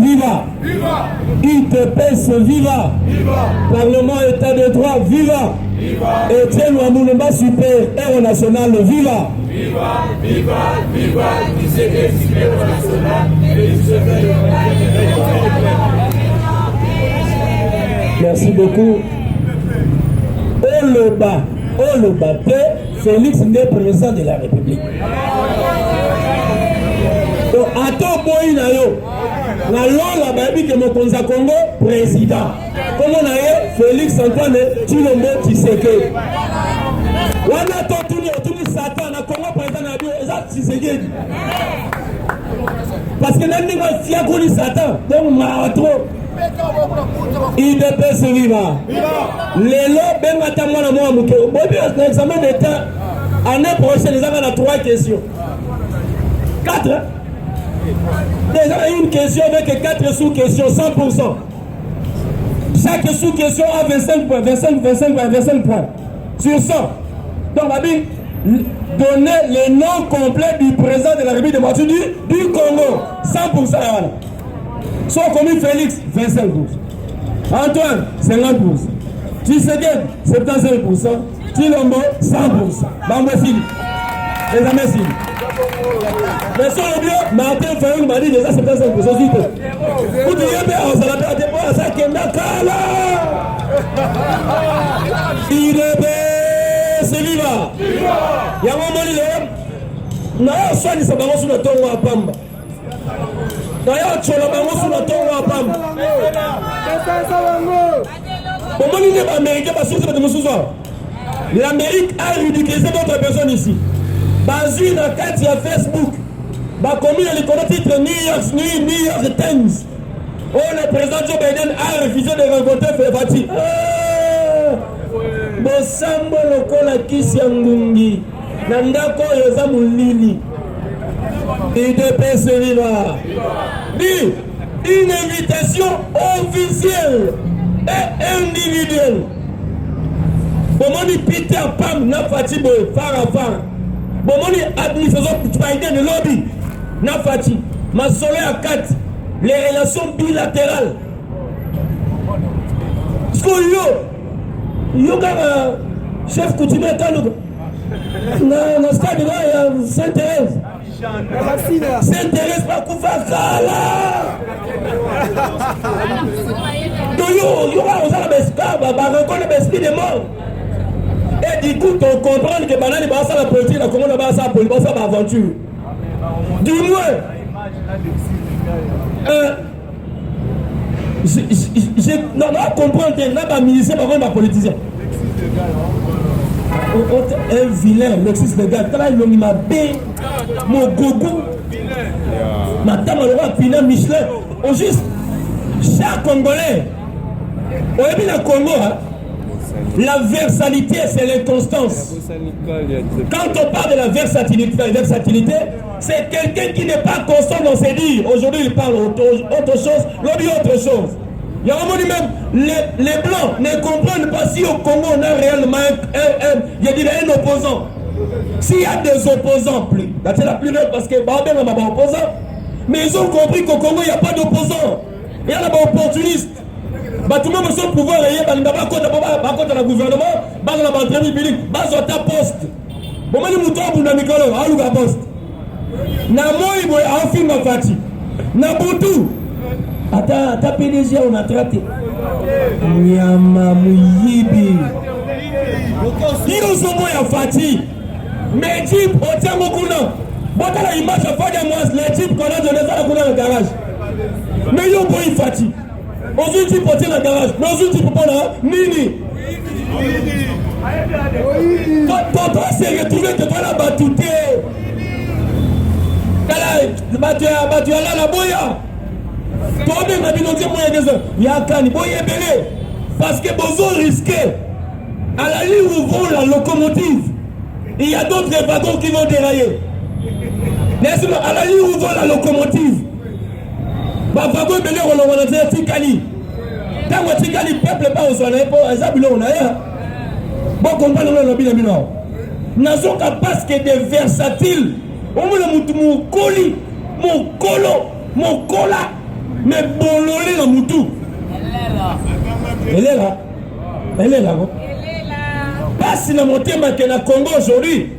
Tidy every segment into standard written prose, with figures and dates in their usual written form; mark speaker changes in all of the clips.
Speaker 1: viva. UTPS viva. Parlement État de droit viva. Etienne Wamoulomba super héros national viva. Viva, merci beaucoup. Oloba Félix n'est président de la République. Donc, attends, boy, na yo. Na lola babi que mon Congo président. Comment na yo Félix Antoine Tshilombo Tshisekedi. Wana to tuni Satan na Congo président na bio eza Tshisekedi. Parce que nan ninga fia ko ni Satan, donc ma trop. UDPS viva. Lelo benga ta mwana mwa muke. Bobi na examen d'état année prochaine ils ont 3 questions. 4 hein? Déjà une question avec 4 sous-questions 100%. Chaque sous-question a 25 points, 25 points. Sur 100. Donc, Babi, donner le nom complet du président de la République démocratique du Congo. 100%. Soit commis Félix, 25%. Antoine, 50%. Tshisekedi, 75%. Tshilombo, 100%. Bambasili. Les amis, mais sur le bio, Martin Fayoul m'a dit déjà 75%. Vous diriez, mais on s'en a perdu pour ça qui est Nakala. UDPS viva. Il y a un moment où il soit dit ça va sur le ton à Pamba. D'ailleurs, tu vas sur le ton à Pamba. Comment il est américain parce que c'est de ce soir. L'Amérique a ridiculisé d'autres personnes ici. Basé dans le cadre de Facebook, commis le titre New York Times. Oh, le président Joe Biden a refusé de rencontrer Fati. Bosambo lokola kisi ya ngungi. Nandako yoza mulili. UDPS viva. Dit une invitation officielle et individuelle. Bomoni Peter Pam na Fati boy fara. Bomoni administration Biden de lobby Nafati Massolé à 4 les relations bilatérales. Parce que yo chef coutumier Kalouga na stade là il y a Sainte-Thérèse Sainte-Thérèse pas Koufa Kala donc yo va aux Arabeska ba reconnaître l'esprit des morts. Et du coup, on comprend que Banani va faire la politique, la Congo va faire la politique, va faire l'aventure. Du moins, je ne comprends pas ministère, par contre, ma politicien. Un vilain, Lexis Legal, quand il m'a bé, mon gogo, madame, le roi Pina Michelin, on juste, chaque Congolais, on est bien le Congo, hein. La versatilité, c'est l'inconstance. Quand on parle de la versatilité, c'est quelqu'un qui n'est pas constant dans ses dires. Aujourd'hui, il parle autre chose, l'autre dit autre chose. Il y a un moment même, les Blancs ne comprennent pas si au Congo on a réellement un opposant. S'il y a des opposants, c'est la plus réelle parce que Babel n'a pas d'opposant. Mais ils ont compris qu'au Congo, il n'y a pas d'opposant. Il y a des opportunistes. Tout le monde a son pouvoir, il y a un gouvernement, il y a un public, il y a un poste. Bon, je vais vous dire, il y a un poste. Na moi, il y a un film à Fati. Na Boutou. Attends, PDG, on a traité. Nyama Mouyibi. Il y a un Fati. Mais type, on tient beaucoup là. Bon, tu as l'image à faire de moi, les types qu'on a donné ça dans le garage. Mais il y a un Fati. Aujourd'hui, tu peux le garage. Mais aujourd'hui, tu peux pas là. Nini. Tonton s'est retrouvé que toi la batouté. Tu as là la boya. Toi-même, tu as dit il y a un boya belé. Parce que besoin risqué. À la ligne où vont la locomotive, il y a d'autres wagons qui vont dérailler. N'est-ce pas? À la ligne où vont la locomotive. Wagon belé on a dit Tikali. Tant que Tikali peuple pas aux soleil pour Zabilo on a ya. Bon comprendre le lobby de Mino. Nation capable que des versatiles. On me le mon coli, mon colo, mon cola. Mais bololé dans Moutou. Elle est là. Elle est là. Pas si la montée que la Congo aujourd'hui.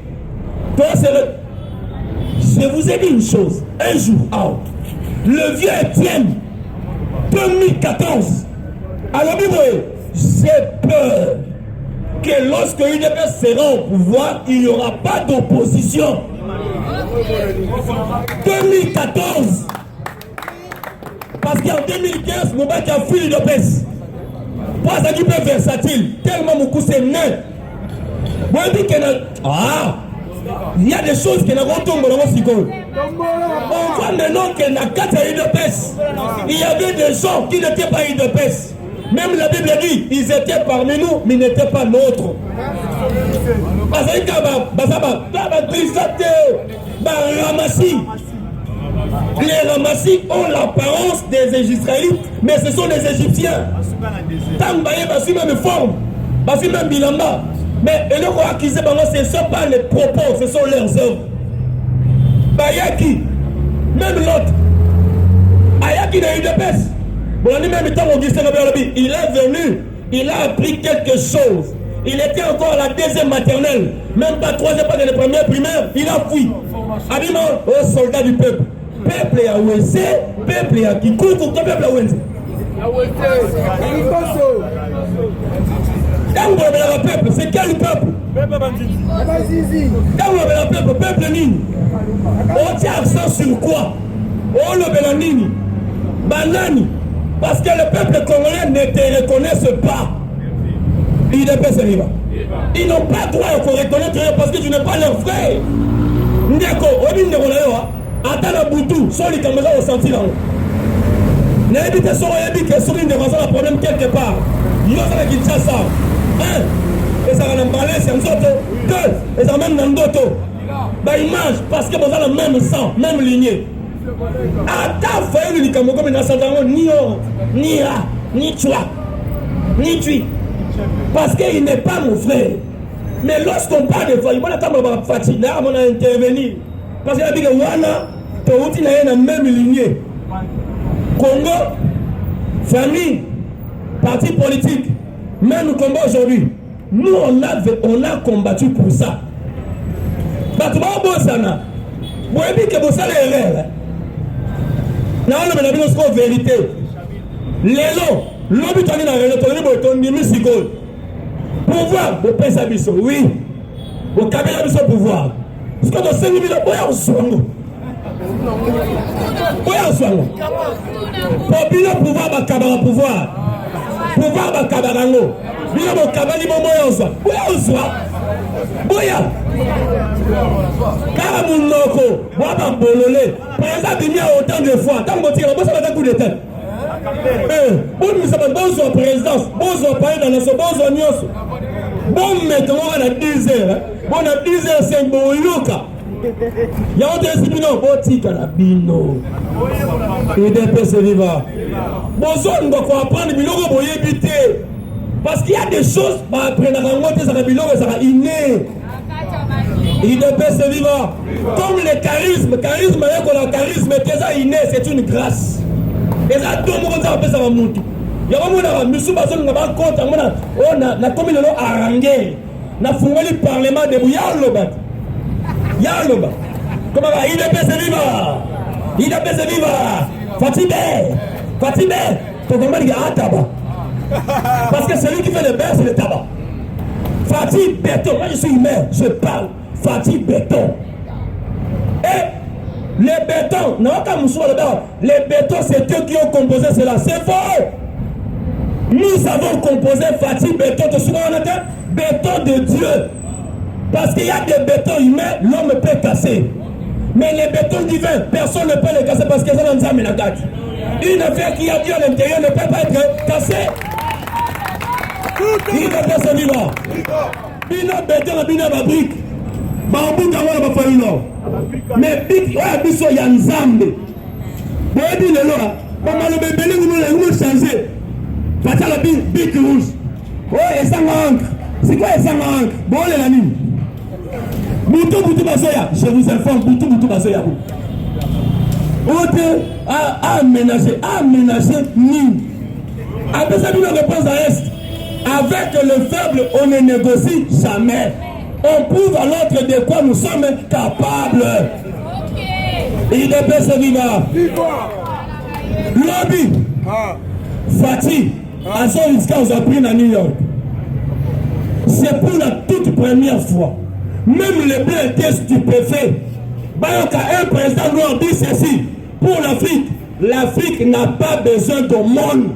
Speaker 1: Je vous ai dit une chose. Un jour, le vieux Étienne, 2014, alors j'ai peur que lorsque UDPS sera au pouvoir, il n'y aura pas d'opposition. 2014. Parce qu'en 2015, Moubaki a fui l'UDPS. Pas ça qui peut versatile. Tellement mon coup c'est neuf. Il y a des choses qui n'ont pas tombé dans mon psycho. On voit maintenant qu'il n'y a qu'à UDPS. Il y avait des gens qui n'étaient pas UDPS. Même la Bible dit, ils étaient parmi nous, mais ils n'étaient pas nôtres. Parce que les Ramassis ont l'apparence des Israélites, mais ce sont des Égyptiens. Tambaye basi même forme, basi même bilamba. Mais et le roi qui ce ne sont pas les propos, ce sont leurs œuvres. Bayaki, même l'autre, Ayaki de UDPS. Il est venu, il a appris quelque chose. Il était encore à la deuxième maternelle, même pas troisième, pas de la première primaire, il a fui. Abima, aux soldats du peuple. Peuple à Ouessé, peuple à Kikuku, peuple à Ouessé. Quand vous avez le peuple, c'est quel peuple? Quand vous avez le peuple, peuple Nini. On tient accent sur quoi? On le Bélanini, Banani. Parce que le peuple congolais ne te reconnaisse pas. Ils n'ont pas droit à te reconnaître parce que tu n'es pas leur frère. Ndeko, Obi Ndeko, attends la boutou, sur les caméras au senti là. N'habitez sur une des raisons, un problème quelque part. Il y a ça qui tient ça. Un, et ça va en parler, c'est un autre. Deux, et ça même dans d'autres. Bah, image, parce que vous avez le même sang, même lignée. Attends, frère, il dit comme il n'a ni or, ni ra, ni toi, ni tu. Parce qu'il n'est pas mon frère. Mais lorsqu'on parle de frère, il va attendre fatigué, là, on a intervenu. Parce qu'il a dit que Wana, tu as la même lignée. Congo, famille, parti politique, même le combat aujourd'hui. Nous, on a combattu pour ça. Batouba Bossana, vous avez dit que Bossana est réel. Là, on a une vérité. Les lots, l'objet de la réalité, pouvoir, vous pèsez à Bissot, oui. Vous cabez à Bissot pouvoir. Parce que dans 5 000 ans, vous êtes en soin. Vous êtes en soin. Pour bien pouvoir, vous cabez pouvoir. Pouvoir, vous cabez à l'eau. Bien, vous cabez à l'eau. Vous êtes en soin. Boya car mon loco, moi dans Bololé, par exemple, il y a autant de fois, tant que tu as un coup de tête. Bon, nous sommes bons en présidence, bons en palais dans la sauce, bons en nios. Bon, maintenant, on a 10 heures. Bon, on a 10 heures, c'est bon, Yuka. Il y a un discipline, bon, tika la bino. Et des personnes vivants. Bon, on doit apprendre, mais on va éviter. Parce qu'il y a des choses, après la rencontre, ça va inné. Il ne peut se vivre. Comme le charisme, c'est une grâce. Et là, tout le monde ça va monter. Il y a un moment où nous sommes compte, on a comme le nom arrangé. On a fondé le parlement de Yaloba. Comment va? Il ne peut se vivre. Il ne peut se vivre. Fatibé. Ton combat dit Ataba. Parce que celui qui fait le beurre, c'est le tabac. Fatih béton, moi je suis humain, je parle. Fatih béton. Et les bétons, les bétons, c'est eux qui ont composé cela. C'est faux. Nous avons composé Fatih béton. Tu sais on entend? Béton de Dieu. Parce qu'il y a des bétons humains, l'homme peut casser. Mais les bétons divins, personne ne peut les casser parce qu'ils ont un la gâte. Une affaire qui a Dieu à l'intérieur ne peut pas être cassée. Il ne peut pas se vivre. Bina béton, bina ma brique. Bambou kawa ba faino. Mais big ouais biso ya nzambe. Boyebi lelo a. Ba malo bebele ngumo changer. Pata la big rouge. Oh esanga encre. C'est quoi esanga encre? Bon la nini. Butu basoya, je vous informe butu basoya. aménager ni. Après ça, une réponse à Est. Avec le faible, on ne négocie jamais. On prouve à l'autre de quoi nous sommes capables. IDPS viva. Lobby. Fatih. À son risque, on a pris à New York. C'est pour la toute première fois. Même les blancs étaient stupéfaits. Bayoka, un président noir dit ceci. Pour l'Afrique, l'Afrique n'a pas besoin de monde.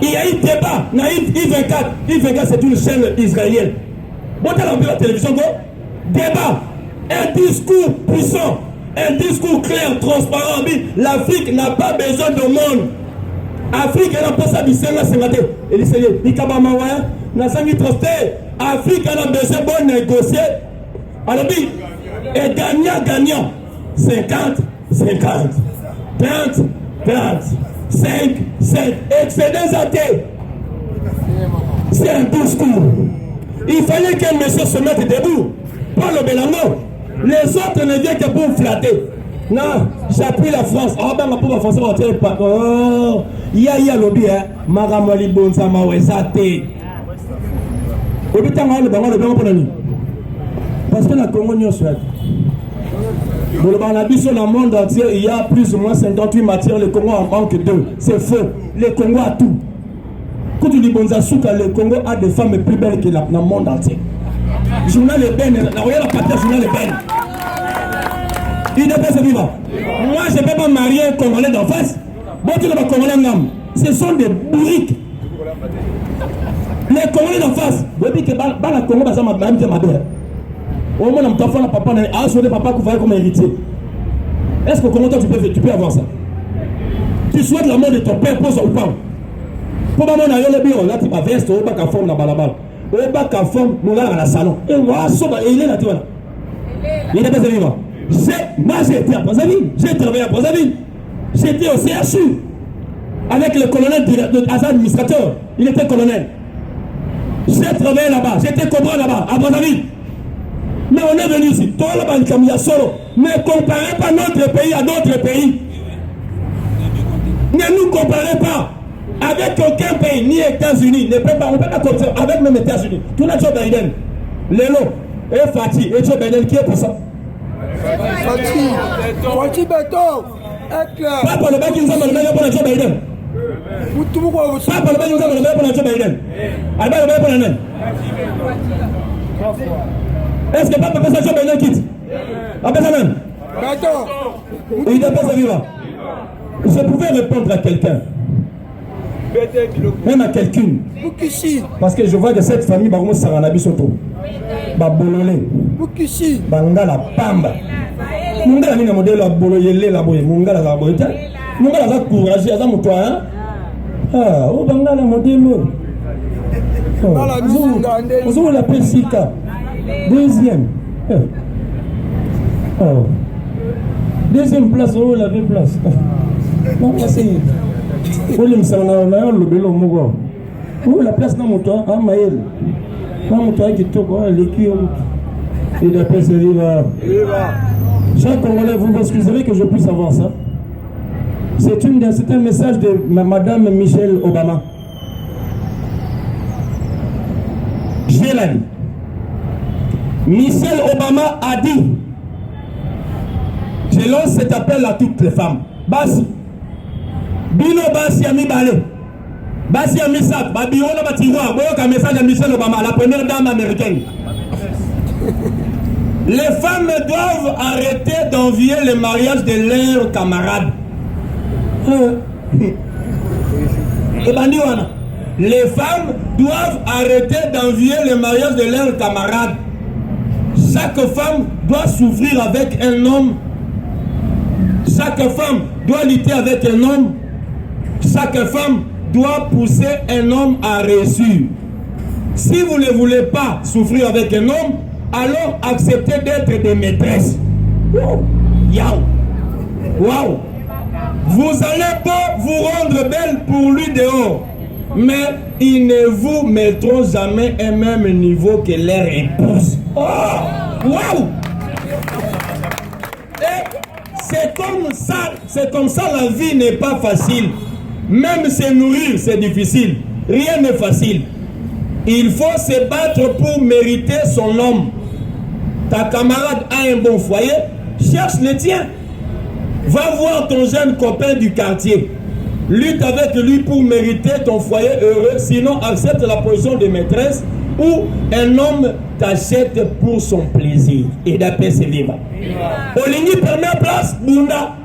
Speaker 1: Il y a eu débat. I24, c'est une chaîne israélienne. Bon, tu as vu la télévision, débat. Un discours puissant. Un discours clair, transparent. L'Afrique n'a pas besoin de monde. L'Afrique n'a pas ça du Sénat, c'est maté. Et il s'est dit, n'a pas Afrique a besoin de négocier. Alors, et gagnant. 50, 30, 5, 7, excédents athées. C'est un discours. Il fallait qu'un monsieur se mette debout. Pas le Bélango. Les autres ne viennent que pour flatter. Non, j'appuie la France. Oh, ben, pour la France, on va tirer pas. Oh, il y a lobby, hein. Maramali Bonsa Mawezate. Parce que la Congo n'y a pas. Dans le monde entier, il y a plus ou moins 58 matières. Le Congo en manque 2. C'est faux. Le Congo a tout. Quand tu dis Bonzasuka, le Congo a des femmes plus belles que dans le monde entier. Journal Le Ben, la patrie Journal Le Ben. Il ne peut pas vivre. Moi, je ne peux pas marier un Congolais d'en face. Bon, tu ne peux pas Congolais d'en. Ce sont des bourriques. Les Congolais d'en face. Vous dites que la Congo, ça m'a même dit ma mère. Au moins, on m'a papa, papa qui va comme héritier. Est-ce que comment toi tu peux avoir ça? Tu souhaites la mort de ton père, pose au pain. Pour moi, on a eu le bureau, là, tu vas veste, au bac à forme, la balabala. Au bac à forme, nous allons à la salon. Et moi, il est là, tu vois. Il n'est pas vivant. Moi, j'ai été à Brazzaville, j'ai travaillé à Brazzaville. J'étais au CHU avec le colonel administrateur. Il était colonel. J'ai travaillé là-bas, j'étais cobra là-bas, à Brazzaville. Mais on est venu ici, toi là-bas, il y a solo. Ne comparez pas notre pays à d'autres pays. Ne nous comparez pas avec aucun pays, ni États-Unis. On ne peut pas comparer avec même États-Unis. Tout le Joe Biden, Lélo, et Fatih, et Joe Biden, qui est pour ça?
Speaker 2: Fatih Beto.
Speaker 1: Papa le bac, il nous a demandé pour le Joe Biden. Papa le bac, il nous a demandé pour le Joe Biden. Alba le bac pour le même. Est-ce que papa peut s'acheter Biden quitte? Après ça même. Il n'est pas vivant. Je pouvais répondre à quelqu'un. Même à quelqu'une. Parce que je vois que cette famille, Baromo Saranabi Soto. Babololé. Bangala Pamba. Mungala mina modèle à Boloyele la boye. Mungala la boye. Mungala la courage. Aza moutoua. Ah, oh Bangala modèle. Vous avez l'appel Sika. Deuxième. Oh. Deuxième place, oh, la même place. Non, c'est. Oh, la place dans mon toit, ah, Maël. Dans mon toit qui toque, l'équipe. Il appelle ce livre. Chers Congolais, vous m'excuserez que je puisse avoir ça. C'est un message de Madame Michelle Obama. Je l'ai dit. Michelle Obama a dit, je lance cet appel à toutes les femmes. Basi, Bino Basi Ami Balé, Basi Ami Sak, Babio Nabatiwa, un message à Michelle Obama, la première dame américaine. Les femmes doivent arrêter d'envier le mariage de leurs camarades. Les femmes doivent arrêter d'envier le mariage de leurs camarades. Chaque femme doit souffrir avec un homme. Chaque femme doit lutter avec un homme. Chaque femme doit pousser un homme à réussir. Si vous ne voulez pas souffrir avec un homme, alors acceptez d'être des maîtresses. Wow. Wow. Vous allez pas vous rendre belle pour lui dehors, mais ils ne vous mettront jamais au même niveau que leur épouse. Oh! Wow! Et c'est C'est comme ça, la vie n'est pas facile. Même se nourrir, c'est difficile. Rien n'est facile. Il faut se battre pour mériter son homme. Ta camarade a un bon foyer, cherche le tien. Va voir ton jeune copain du quartier. Lutte avec lui pour mériter ton foyer heureux. Sinon, accepte la position de maîtresse ou un homme t'achète pour son plaisir. Et d'après c'est vivant. Olingi première place, Bunda.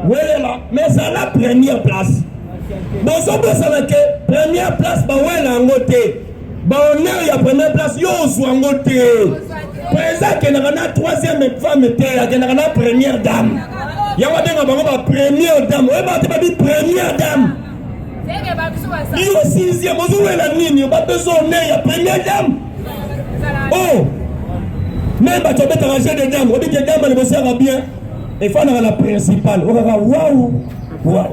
Speaker 1: Welela, mais ça la première place. Bon, ça première place, bah ouais, la ngote. Bah on est à première place, yo, soit ngote. Président, qui n'a pas troisième femme, qui n'a pas première dame. Il y a une première dame. Oui, bah, tu vas dire première dame. Il y a sixième, vous avez la ligne, il n'y a pas besoin de la première dame. Oh, même tu vas te ranger des dames. On dit que les dames, elles vont bien. Il faut avoir la principale. On va voir, waouh, waouh,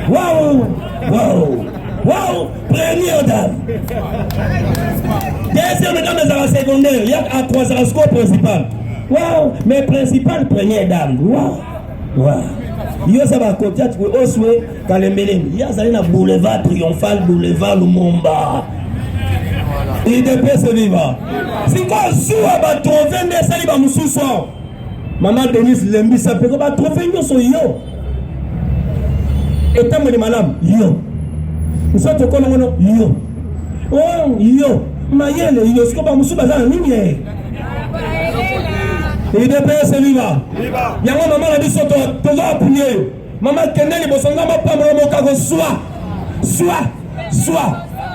Speaker 1: waouh, waouh, waouh, première dame. Deuxième dame, c'est la secondaire. Il y a à trois à score principal. Waouh, mais principale, première dame. Waouh, waouh. Il y a ça va côté, tu peux osouer Kalembele. Il y a ça dans boulevard triomphal, boulevard Lumumba. Il dépêche ce vivant. C'est quoi, Zoua va trouver des salibs à Moussoussou? Maman Denise Lembi, ça peut pas trouver une chose, yo. Et tant de madame, yo. Nous sommes au colon, yo. Oh, yo. Mayele, yo, c'est comme Moussou Bazan, ligne. Il dépêche ce vivant. Il y a un maman qui a dit sur toi, tu dois appuyer. Maman Kenel, il ne va pas me remonter, soit.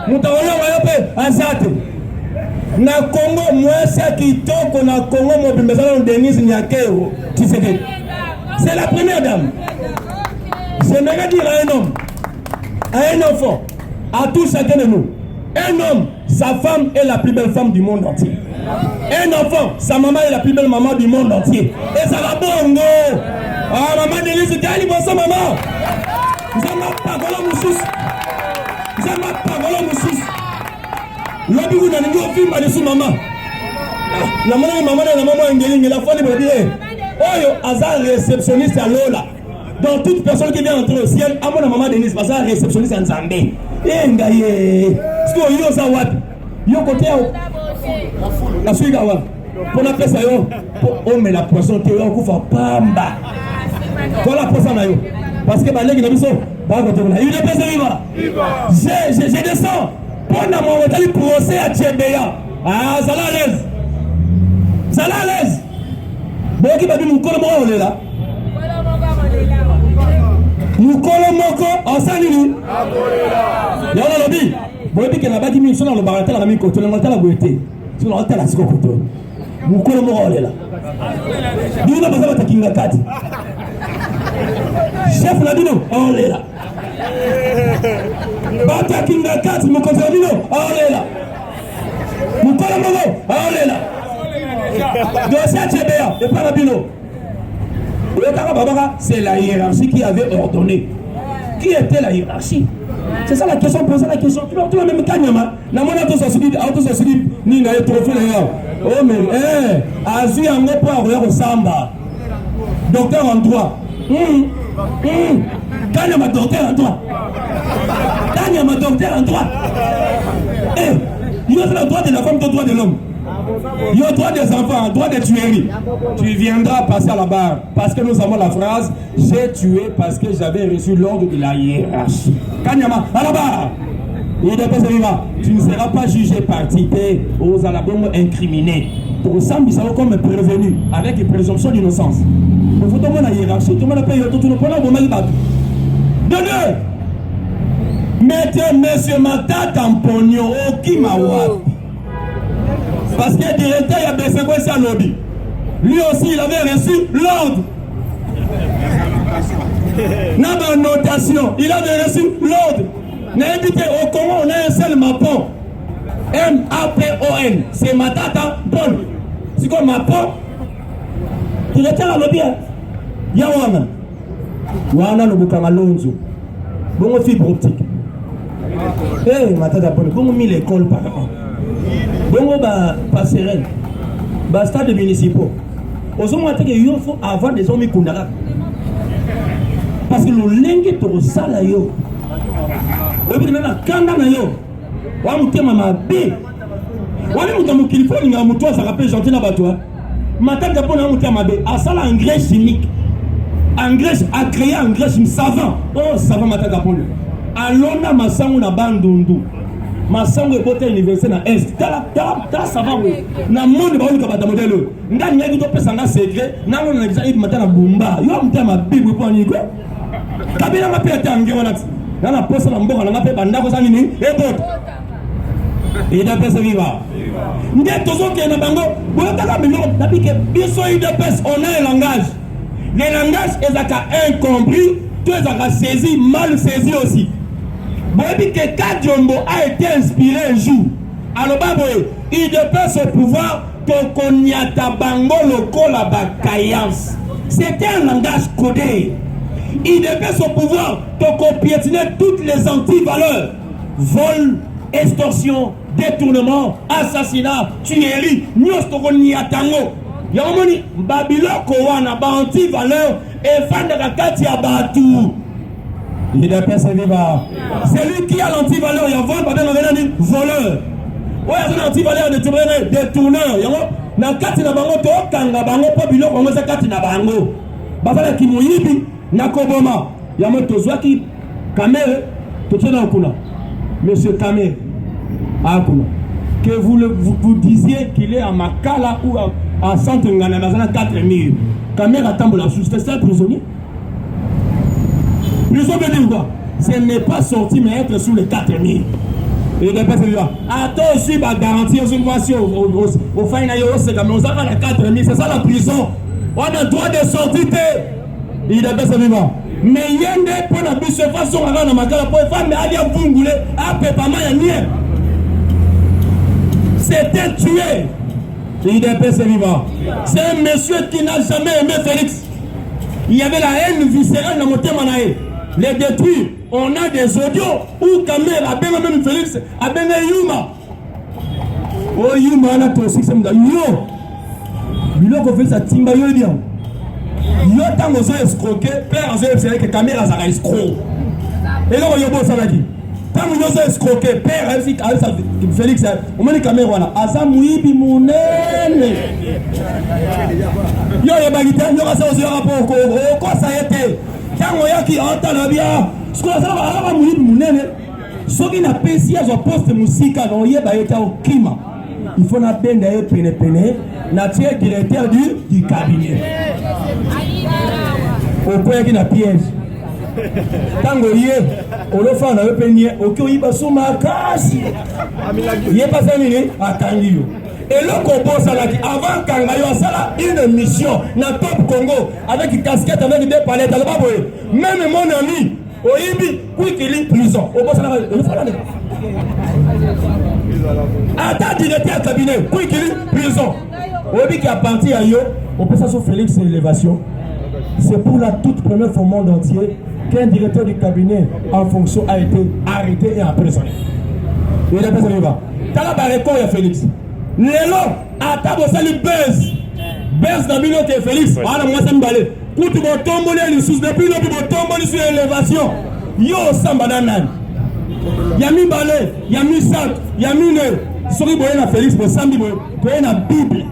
Speaker 1: Nous t'avons Azate. Na Congo, moi, c'est qui tombe na Congo, mon maison Denise Nyakeo. C'est la première dame. Je me dire à un homme, à un enfant, à tout chacun de nous. Un homme, sa femme est la plus belle femme du monde entier. Un enfant, sa maman est la plus belle maman du monde entier. Et ça va bongo. Ah, maman Denise, tu as dit bonsoir, maman. Vous n'avez pas de moussous. Vous n'avez pas de moussous. L'objet vous n'avez pas de film à dessus maman. La maman Ngeling, la folie me dit, oh yo, hasard réceptionniste à Lola. Donc toute personne qui vient entrer au ciel, à mon maman Denise, parce que réceptionniste en Zambé. Eh ngaye, ce que yo ça wat, yo côté la suite à wat. Pour la paix ça yo, oh mais la poisson te yo kufa pamba. Voilà pour ça na yo. Parce que balé qui na biso, ba côté na. Il est pas vivant. Je descends. Pendant mon hôtel procès à Tchébéa. Ah, ça la laisse. Ça la laisse. Bon qui va dire mon colombo on est là. Nous colomoko en sanini. Il y a un lobby. Bon et puis qu'il n'a pas dit mais ils sont dans le baratel à la mi côté, le montel à goûter. Sur l'hôtel à ce côté. Nous colombo on est là. Nous n'a pas ça ta kinga kati. Chef Ladino, on est là. Bata kinga kati mon côté Ladino, on est là. Nous colombo on est là. Dossier Tchébéa et pas Ladino. C'est la hiérarchie qui avait ordonné. Qui était la hiérarchie? C'est ça la question, posez la question. Tu vas même Kanyama. Na mona to sosidi ni na trophée là. Oh mais Azu en pas au samba. Docteur en droit. Kanyama docteur en droit. Kanyama docteur en droit. Il y a le droit de la femme, le droit de l'homme. Il y a le droit des enfants, le droit des tueries. Tu viendras passer à la barre. Parce que nous avons la phrase j'ai tué parce que j'avais reçu l'ordre de la hiérarchie. Kanyama, à la barre. Tu ne seras pas jugé participer aux alabons incriminés. Pour ça, nous sommes comme prévenus avec une présomption d'innocence. Il faut tout le monde la hiérarchie. Tout le monde a payé tout le monde. De deux. Mettez monsieur Mata Tampogno au Kimawa. Parce que le directeur a baissé quoi ça lobby. Lui aussi, il avait reçu l'ordre. N'a pas de notation. Il avait reçu l'ordre. N'a indiqué au Congo, on a un seul mapon. M-A-P-O-N. C'est Matata Bon. C'est quoi mapon? Directeur a lobby. Yawana. Wana no Bukamalonzo. Bon fibre optique. Eh, Matata Bon. Comment mis l'école par an? Bon, passerelle, stade municipaux. Aux hommes, il faut avoir des hommes qui parce que le lingue to sala yo obi na kanda na yo wa mutema mabe wali mutamu kilifoni nga mutu sa rappel gentil na bato mataka pona mutema mabe asala engrais chimique engrais a créé engrais savant oh savant mataka pona alona masango na bandundu masango ebote université na est tala savant na monde ba oluka bata modèle ndani yaki to pesa nga secret nango na examen matana bumba yo mutema bibu poni ko kabila mape tangi wana na posa na mboka na pe bandako sa nini ebote et d'après ce vivant nde tozoke na bango boyaka biloko dabike biso idps on a un langage les langages ezaka incompris to ezaka saisi mal saisi aussi boyebi que Kadiombo a été inspiré un jour aloba boye idps au pouvoir tokoniata bango lokola bakayance c'était un langage codé idps au pouvoir tokopiétiner toutes les antivaleurs vol extorsion détournement, assassinat, tuerie, nyos toko niatango. Yamoni babiloko wana ba anti-valeur et fan de la kati ya batu. Il est personne viva. C'est lui qui a l'anti-valeur, il y a vol ba ben voleur. Ouais, c'est l'anti-valeur de détourneur. Yango na kati na bango to kanga bango po biloko ngo za kati na bango. Bafala ki moyibi na koboma. Yamo tozwaki kamere to tena okuna. Monsieur Kamere que vous disiez qu'il est à Makala ou à Centre Nganamazana 4000. Kamera Tambola, c'était ça prisonnier. Prison veut dire quoi? Ce n'est pas sorti, mais être sous les 4000. Et de personnes là. Attends aussi, bah, garantir une voiture au fin c'est comme on s'arrête à 4000, c'est ça la prison. On a le droit de sortir. Il est personne vivant. Mais il y a des pour la bus façon à la Makala pour les femmes, mais à dire Bungoulé, à Pépama, il y a c'était tué. Il est personne vivant. C'est un monsieur qui n'a jamais aimé Félix. Il y avait la haine viscérale dans mon thème. Les détruire. On a des audios où Kamer a bien même Félix a bien Yuma. Oh Yuma, on a tout aussi. Yo. Biloko fait ça timba yo bien. Yo tango zo escroqué. Père zo c'est que Kamer a ça escroc. Et là on y a beau ça là dit. Quand nous avons escroqué, père, Félix, on m'a dit caméra, Azamuibi Mounene. Yo, il y a bagité, il y a ça aussi rapport au quoi ça a été. Quand on y a qui entend la bien, ce qu'on a ça va Azamuibi Mounene. Ce qui n'a pas essayé à poste musique, on y a été au climat. Il faut la peine d'aller pénétrer, nature directeur du cabinet. Au point qu'il y a piège. Tango yé, olofa na peigné, ok oyiba suma kasi. Yé pas ça mini, atangi yo. Et le combo salaki avant Kangayo asala une mission na Top Congo avec une casquette avec des palettes à la baboye. Même mon ami, oyibi quickly prison. Au boss salaki, il faut aller. Attends directeur cabinet, quickly prison. Oyibi qui a parti à yo, on peut ça sur Félix élévation. C'est pour la toute première fois au monde entier qu'un directeur du cabinet en fonction a été arrêté et emprisonné. Il a personne va. T'as la barre il y a Félix. Lélo, à table salut Bez. Bez n'a mis que Félix. Voilà, moi ça me balait. Quand tu vas tomber les sous depuis le tu vas tomber sur l'élévation. Yo, Samba Danan. Yami balai, Yami sac, Yami ne. Sori boye na Félix pour samedi boye. Tu es na Bible.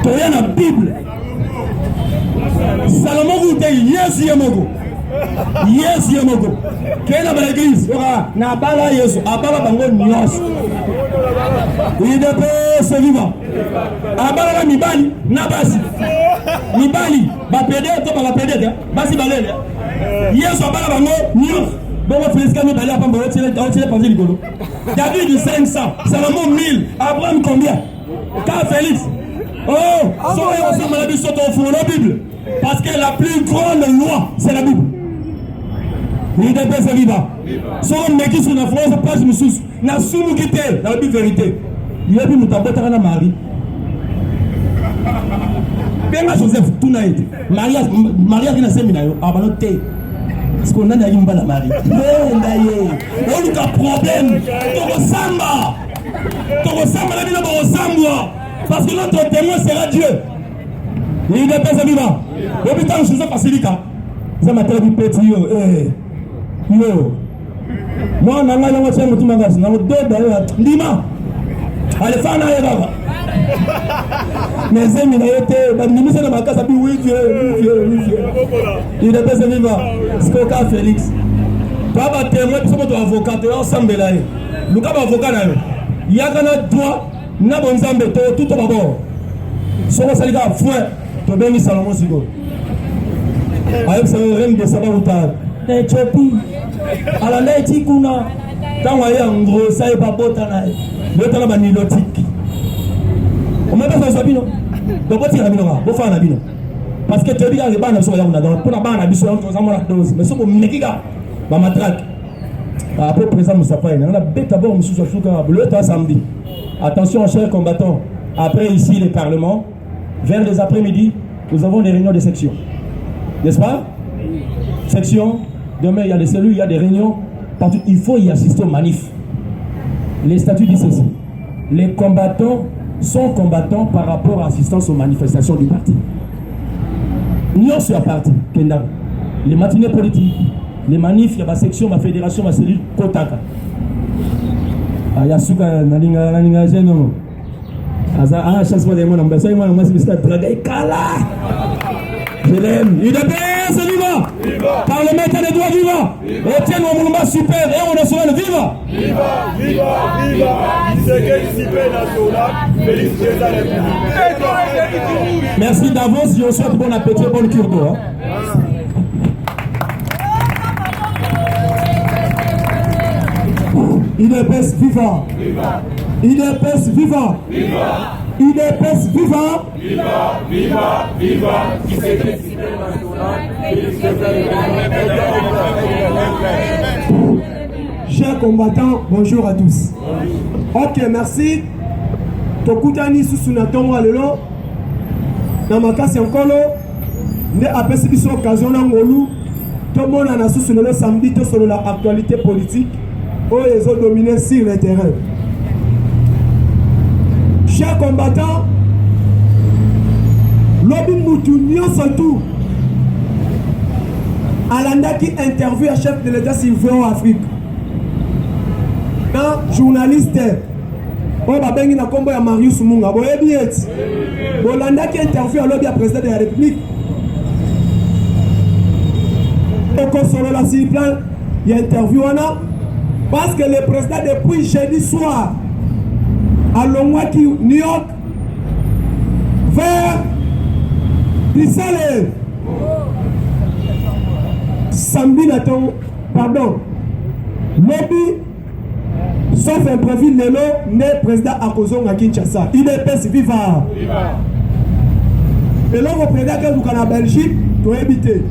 Speaker 1: Tu es na Bible. Salomon Goute, yes Yamogo. Yes Yamogo. Quelle est l'église? Na bala Yesu, abala bango nyos. Il est peu se vivant. Abala mibali, na basi. Mibali, ba pédé, to ba pédé, basi balele. Yesu abala bango nyos. Bon, Félix Kami balé apa mbolo tire passer ligolo. David 500, Salomon 1000, Abraham combien? Car Félix. Oh, soyez ensemble la Bible au la Bible. Parce que la plus grande loi, c'est la Bible. Il est bien vivant. Si on met qui sur la France, pas de sous. Na soumou qui t'est, dans la Bible vérité. Il y a plus de tabou à la Marie. Bien Joseph, tout n'a été. Maria qui n'a pas mis à baloter. Parce qu'on a une balle à Marie. Non, d'ailleurs. On a un problème. Ton samba. La vie de samba. Parce que notre témoin sera Dieu. Il n'est pas vivant. Et puis, tant que je suis facilité, ça m'a très petit yo yo moi nanga yango tsa mutu magasi na do da ndima allez faire na yaba mes amis na yote ba nimisa na makasa bi oui vieux il est pas vivant Skoka Félix toi ba témoin parce que tu avocat tu ensemble là luka ba avocat na yo yakana droit na bonzambe tout d'abord soko salika foi to bengi Salomon Sigo ayo ça reine de Saba Uta Éthiopie ala leti kuna tangwa ya ngro sai pa botana botana ba nilotique on m'a pas fait bino donc on tire bino ba fa na bino parce que tu dis que bana so ya kuna donc pour na bana biso on za mona dose mais so ko mekika ba matraque après présent Moussafa on a bête d'abord monsieur Souka le temps samedi attention chers combattants après ici le parlement vers les après-midi nous avons des réunions de section n'est-ce pas section demain il y a des cellules il y a des réunions partout il faut y assister aux manifs les statuts disent ceci les combattants sont combattants par rapport à l'assistance aux manifestations du parti nous sur parti les matinées politiques les manifs il y a ma section ma fédération ma cellule Kotaka il y a suka nalinga zeno asa chaque fois des mots n'embêtent moi c'est Mr. Draga Kala je l'aime il est bien vivant parlementaire des droits vivants et tiens au mouvement super et on est sur le vivant viva merci d'avance je vous souhaite bon appétit et bonne cure d'eau IDPS vivant IDPS vivant IDPS vivant viva
Speaker 2: chers combattants, bonjour à tous. Ok, merci. Tokutani susuna tongo lelo. Na makasi encore ne apesi biso occasion na ngolu. Tout le monde a susuna le samedi sur la actualité politique. Ils ont dominé sur le terrain. Chers combattants, lobby Moutounion surtout. Alanda qui interviewe à chef de l'État civil en Afrique. Un journaliste, on va bengi na kombo ya Marius Munga. Boye biet. Alanda qui interviewe à lobby à président de la République. Et sur la civil plan, il y a interview parce que le président depuis jeudi soir à Longwaki, New York, vers Bruxelles. Samedi naton, pardon, lobby, sauf imprévu, Lelo, né président Akozong à Kinshasa. Il est pèse vivant. Et là, vous prenez que vous en Belgique, pour éviter.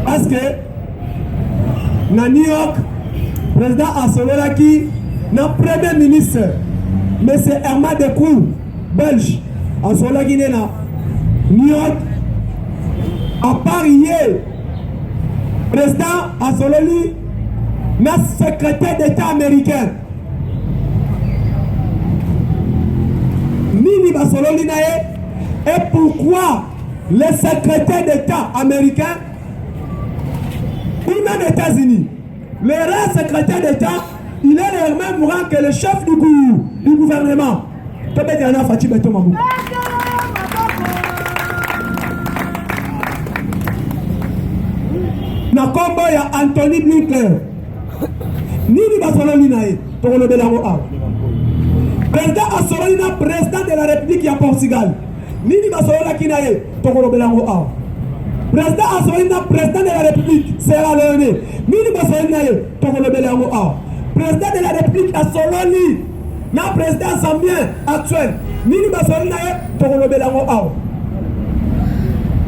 Speaker 2: Parce que, na New York, président Asololaki, na premier ministre, M. Herman Decoux, belge, Asololaki na New York, à Paris, président Asololi, na secrétaire d'État américain. Nini Basololi nae, et pourquoi le secrétaire d'État américain ou même aux États-Unis, le rare secrétaire d'État, il est le même rang que le chef du gouvernement. Na kombo ya Anthony Blinken. Nini Basololi nae, tokolo belango a. Président Asololi na président de la République ya Portugal. Nini Basololi kinae, tokolo belango a. Président Asololi na président de la République Sierra Leone. Nini Basololi nae, tokolo belango a. Président de la République Asololi na président zambien actuel. Nini Basololi nae, tokolo belango a.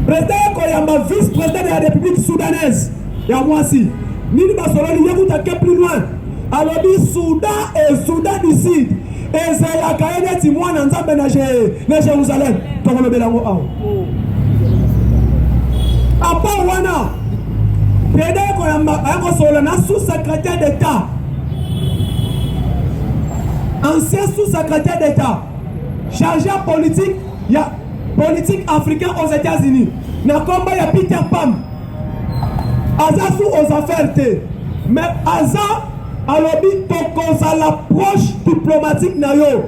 Speaker 2: Président Koyamba, vice-président de la République soudanaise, il y a moi aussi. Nini Basololi, il y a plus loin. Alors, Soudan et Soudan du Sud. Et c'est la Kaïda Timouan en Zambé na Jérusalem. Tokolo belango a. À part Wana, Président Koyamba, un sous-secrétaire d'État. Ancien sous-secrétaire d'État. Chargé politique, il y a politique africain aux États-Unis. Na combat ya Peter Pam. Aza sous aux affaires te. Mais Aza alobi tokoza l'approche diplomatique na yo.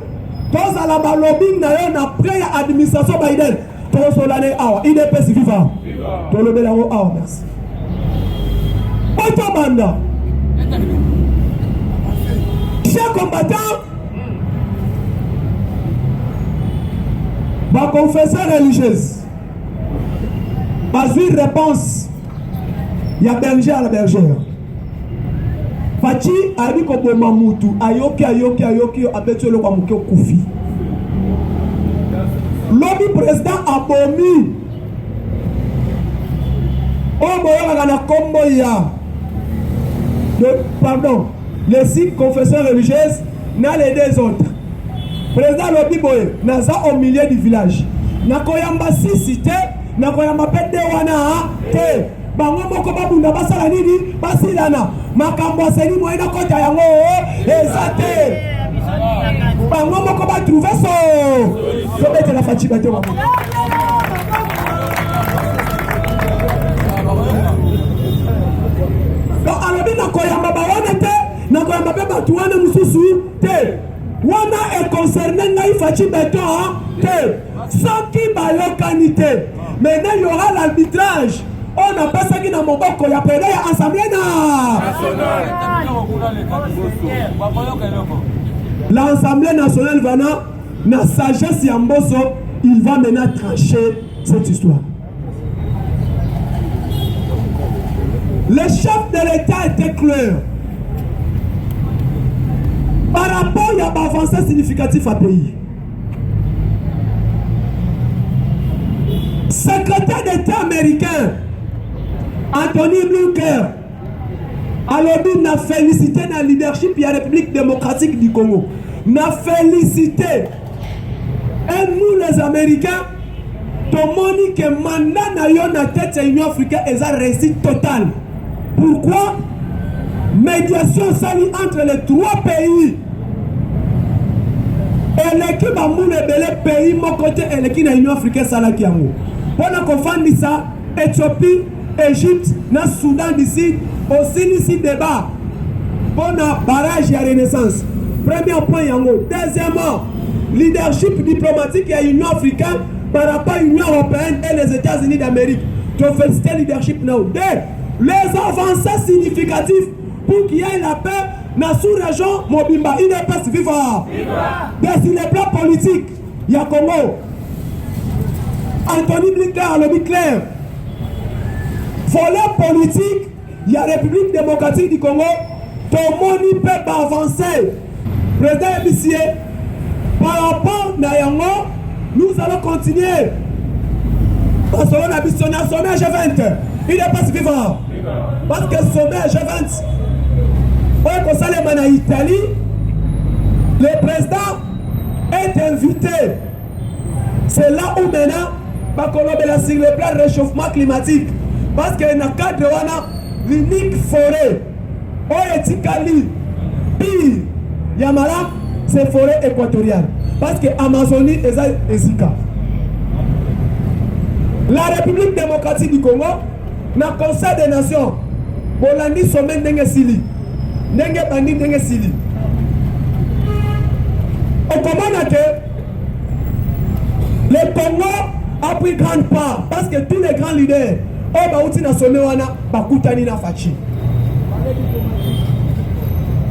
Speaker 2: Toza la lobbying na yo na pré ya administration Biden. Tozo l'année awa. IDPS viva. Tolo bela o awa merci. Oto banda. Chers combattants, ma confesseur religieuse, pas une réponse. Il y a berger à la bergère. Fachi a dit qu'on peut mamoutou. Ayoki abetu le kwamuke kufi. Lobby président abomi. Oh boya na kombo ya. Pardon. Les 6 confesseurs religieuses n'a les 2 autres. Président lobby boye naza au milieu du village. Nakoyamba 6 cités, nakoyamba pede wana te. Bango moko babunda basala nini basilana makambo aseli moyena kota yango ezate bango moko ba trouver so tobete la fatigue te wako donc alobi nakoyamba bawana te nakoyamba pe batu wana mususu te wana est concerné ngai fatigue te soki bayokani te maintenant il y aura l'arbitrage. On a passé qui dans mon boko ya président ya assemblée l'Assemblée nationale va na sagesse ya mboso, il va maintenant trancher cette histoire. Le chef de l'État était clair par rapport à l'avancée significative à pays. Secrétaire d'État américain Anthony Blinken alobi na félicité na leadership ya République démocratique du Congo. Na félicité. Et nous les Américains, tomoni que mandat na yo na tête de l'Union africaine est un réussite total. Pourquoi? Médiation sali entre les 3 pays. Et l'équipe a moulé belé pays mon côté et l'équipe na l'Union africaine salaki yango. Pour qu'on fasse ça, Éthiopie, Égypte, na Soudan d'ici, aussi ici débat. Pour na barrage et renaissance. Premier point yango. Deuxièmement, leadership diplomatique et l'Union africaine par rapport à l'Union européenne et les États-Unis d'Amérique. Tu félicite le leadership now. Les avancées significatives pour qu'il y ait la paix dans la sous-région Mobimba. Il est pas vivant. Sur les plans politiques, il y a Congo. Anthony Blinken a le dit clair. Volet politique, il y a la République démocratique du Congo. Tout le monde peut avancer. Président Ebissier, par rapport à Yango, nous allons continuer. Parce qu'on a mis sommet G20. Il n'est pas vivant. Parce que sommet G20, on est consolé en Italie, le président est invité. C'est là où maintenant, sur le plan de réchauffement climatique. Parce qu'il y a un cadre l'unique forêt. On est Tikali, pire, Yamala, c'est forêt équatoriale. Parce que l'Amazonie est Zika. La République démocratique du Congo, dans le Conseil des Nations, Bolandi sommet Ndenge Sili. Ndenge Bandi Ndenge Sili. Au Congo, le Congo a pris grande part parce que tous les grands leaders, Obaouti na sommet wana, Bakutani na Fachi.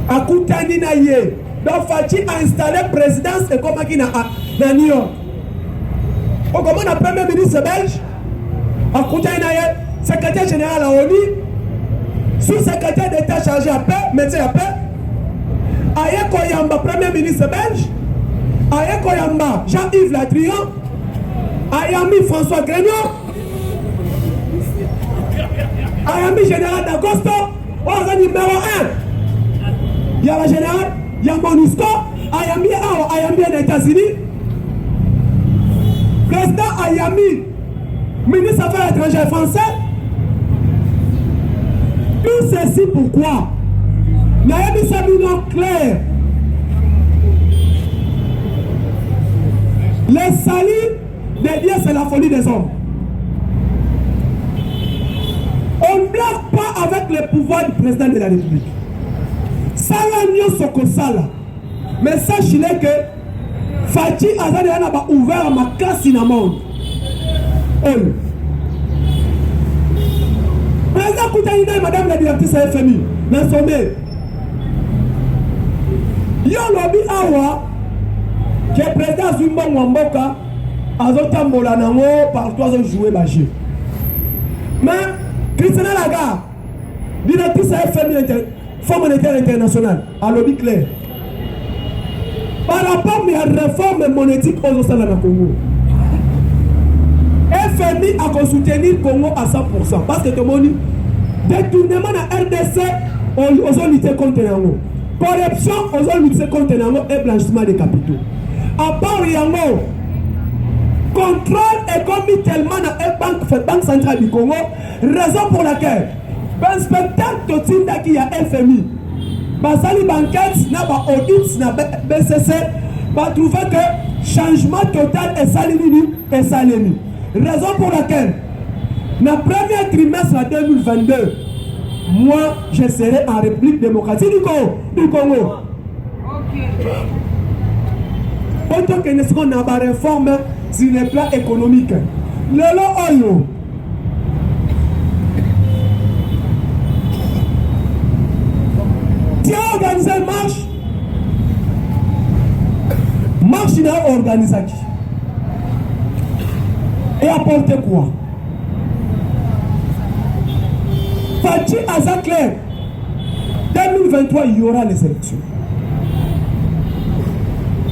Speaker 2: Akutani na ye. Donc Fachi a installé présidence et comme qui na New York. Au Congo, le premier ministre belge, Akutani na ye, secrétaire général à ONU, sous-secrétaire d'État chargé à paix, médecin à paix, Ayeko Yamba, premier ministre belge, Ayeko Yamba, Jean-Yves Le Drian, Ayami François Grignon, Ayami général d'Agosto, on numéro 1. Il y a le général, il y a Monusco, Ayami aux États-Unis, président Ayami, ministre des Affaires étrangères français. Tout ceci pourquoi? Naïmi Sabino clair. Les salis des dieux, c'est la folie des hommes. On ne blague pas avec le pouvoir du président de la République. Ça l'a Sokosala. Mais sachez que Fati Azadéana a ouvert ma classe dans le monde. Président Koutaïna et madame la directrice FMI, dans le sommet. Yo lobby awa, que le président Zumba Mwamboka a zotambola nango partout a joué bâché. Mais Christina Lagarde, directrice FMI, Fonds monétaire international, a lobby clair. Par rapport à la réforme monétique aux Occidentaux dans le Congo, FMI a consulté le Congo à 100%. Parce que tout le monde dit détournement de RDC, aux zones lutter contre Yango. Corruption, aux zones lutter contre Yango et blanchiment des capitaux. À part Yango, contrôle est commis tellement dans la Banque centrale du Congo, raison pour laquelle l'inspecteur Totinda qui a FMI, Basali Banquette, n'a pas audit, n'a pas BCC, va trouver que changement total est salini et salini. Raison pour laquelle, dans le premier trimestre de 2022, moi, je serai en République démocratique du Congo. Autant que nous avons une réforme sur le plan économique. Le Oyo. Tiens, organiser marche. Marche n'a organisé. Et apporter quoi? Fati Azakler, 2023, il y aura les élections.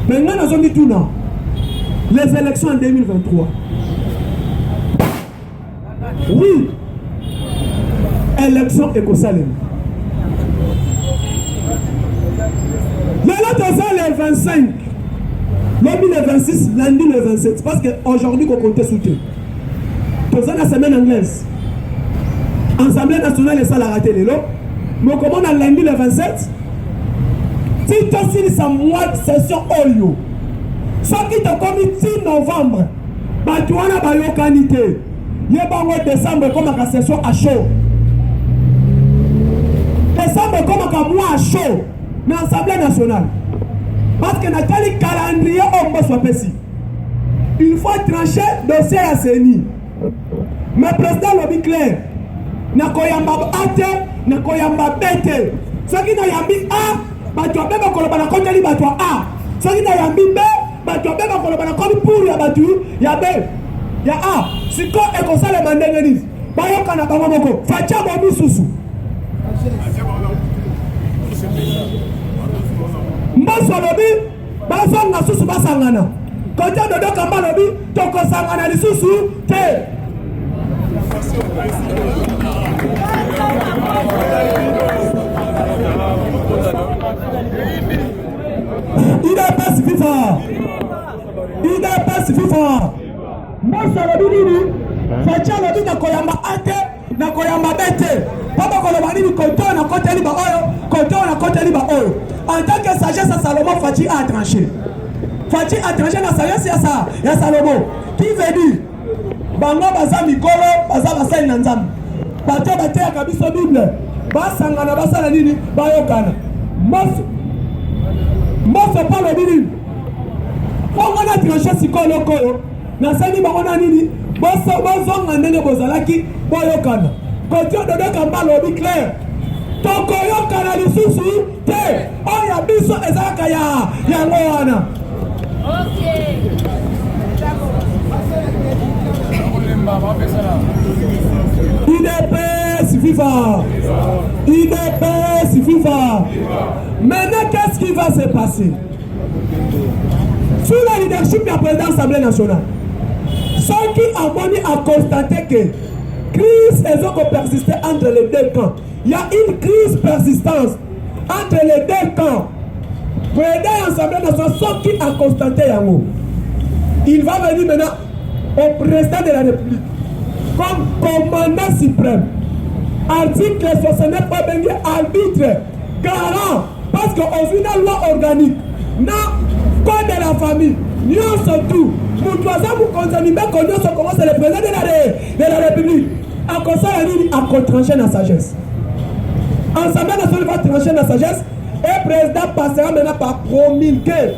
Speaker 2: Maintenant, nous avons dit tout non. Les élections en 2023. Oui. Élection éco-salem. Maintenant, les 25. Lundi le 26, lundi le 27. Parce qu'aujourd'hui, on compte soutien. Tous la semaine anglaise. Assemblée nationale et ça l'a raté les lots. Mais comment on a lundi le 27? Si tu as signé sa mois de session Oyo, ce qui t'a commis 6 novembre, tu as une qualité. Il y a un décembre comme la session à chaud. Décembre comme un mois à chaud dans l'Assemblée nationale. Parce que Nathalie calendrier on va soit ici. Il faut trancher dossier à CENI. Mais président lobby clair. Nakoyamba ate, nakoyamba bete. Ce qui n'a yambi A, batua beba kolobana koteli batua A. Ce qui n'a yambi B, batua beba kolobana komi pour ya batu, ya B, ya A. Si ko ekosa le mandengeni, bayoka na bango moko. Facha bobi susu. Mbaso lobi, baso nga susu basangana. Kote dodo kamba lobi, toko sangana li susu te. Il est pas suffisant. Il n'est pas suffisant. Moi, ça veut dire Facha lobi na koyamba ate, na koyamba bete. Papa kolobani ni koto na kote liba oyo, koto na kote liba oyo. En tant que sagesse à Salomon, Fachi a tranché. Fachi a tranché na sagesse ya Salomon. Qui veut dire bango baza mikolo, baza basali na nzambe. Bato bateya kabiso Bible. Basangana basala nini? Bayokana. Moso pa lobi nini? Pongo na tranché sikolo koyo. Nasani bango na nini? Bozonga ndenge bozalaki boyokana. Koto dodo kamba lobi clair. Tokoyokana lisusu te. Oya biso ezaka ya ngoana. IDPS viva. IDPS viva. Maintenant, qu'est-ce qui va se passer? Sous la leadership du président de l'Assemblée nationale, ceux qui ont venu à constater que crise est persistée entre les deux camps. Il y a une crise persistante entre les deux camps. Président de l'Assemblée nationale, ceux qui ont constaté Yango, il va venir maintenant au président de la République comme commandant suprême. Article 69 pas bien arbitre, garant, parce qu'on a une loi organique, dans le code de la famille, nous surtout, Moutouaza Moukonzamimbe Konyo Sokongo, c'est le président de la République. À cause de à trancher la sagesse. L'Assemblée nationale va trancher la sagesse et le président passera maintenant par promulguer.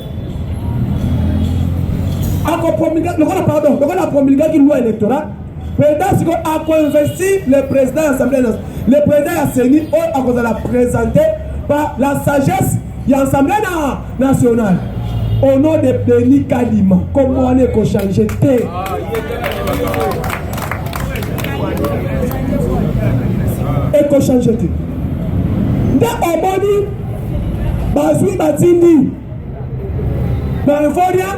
Speaker 2: Donc on a promulgué une loi électorale. Le président a investi le président de l'Assemblée nationale. Le président a signé, a cause de la présenter par la sagesse de l'Assemblée nationale. Au nom de Denis Kadima, comment on est changé? Et qu'on change tout. Dès qu'on dit, Bazoui Batindi, dans le Foria,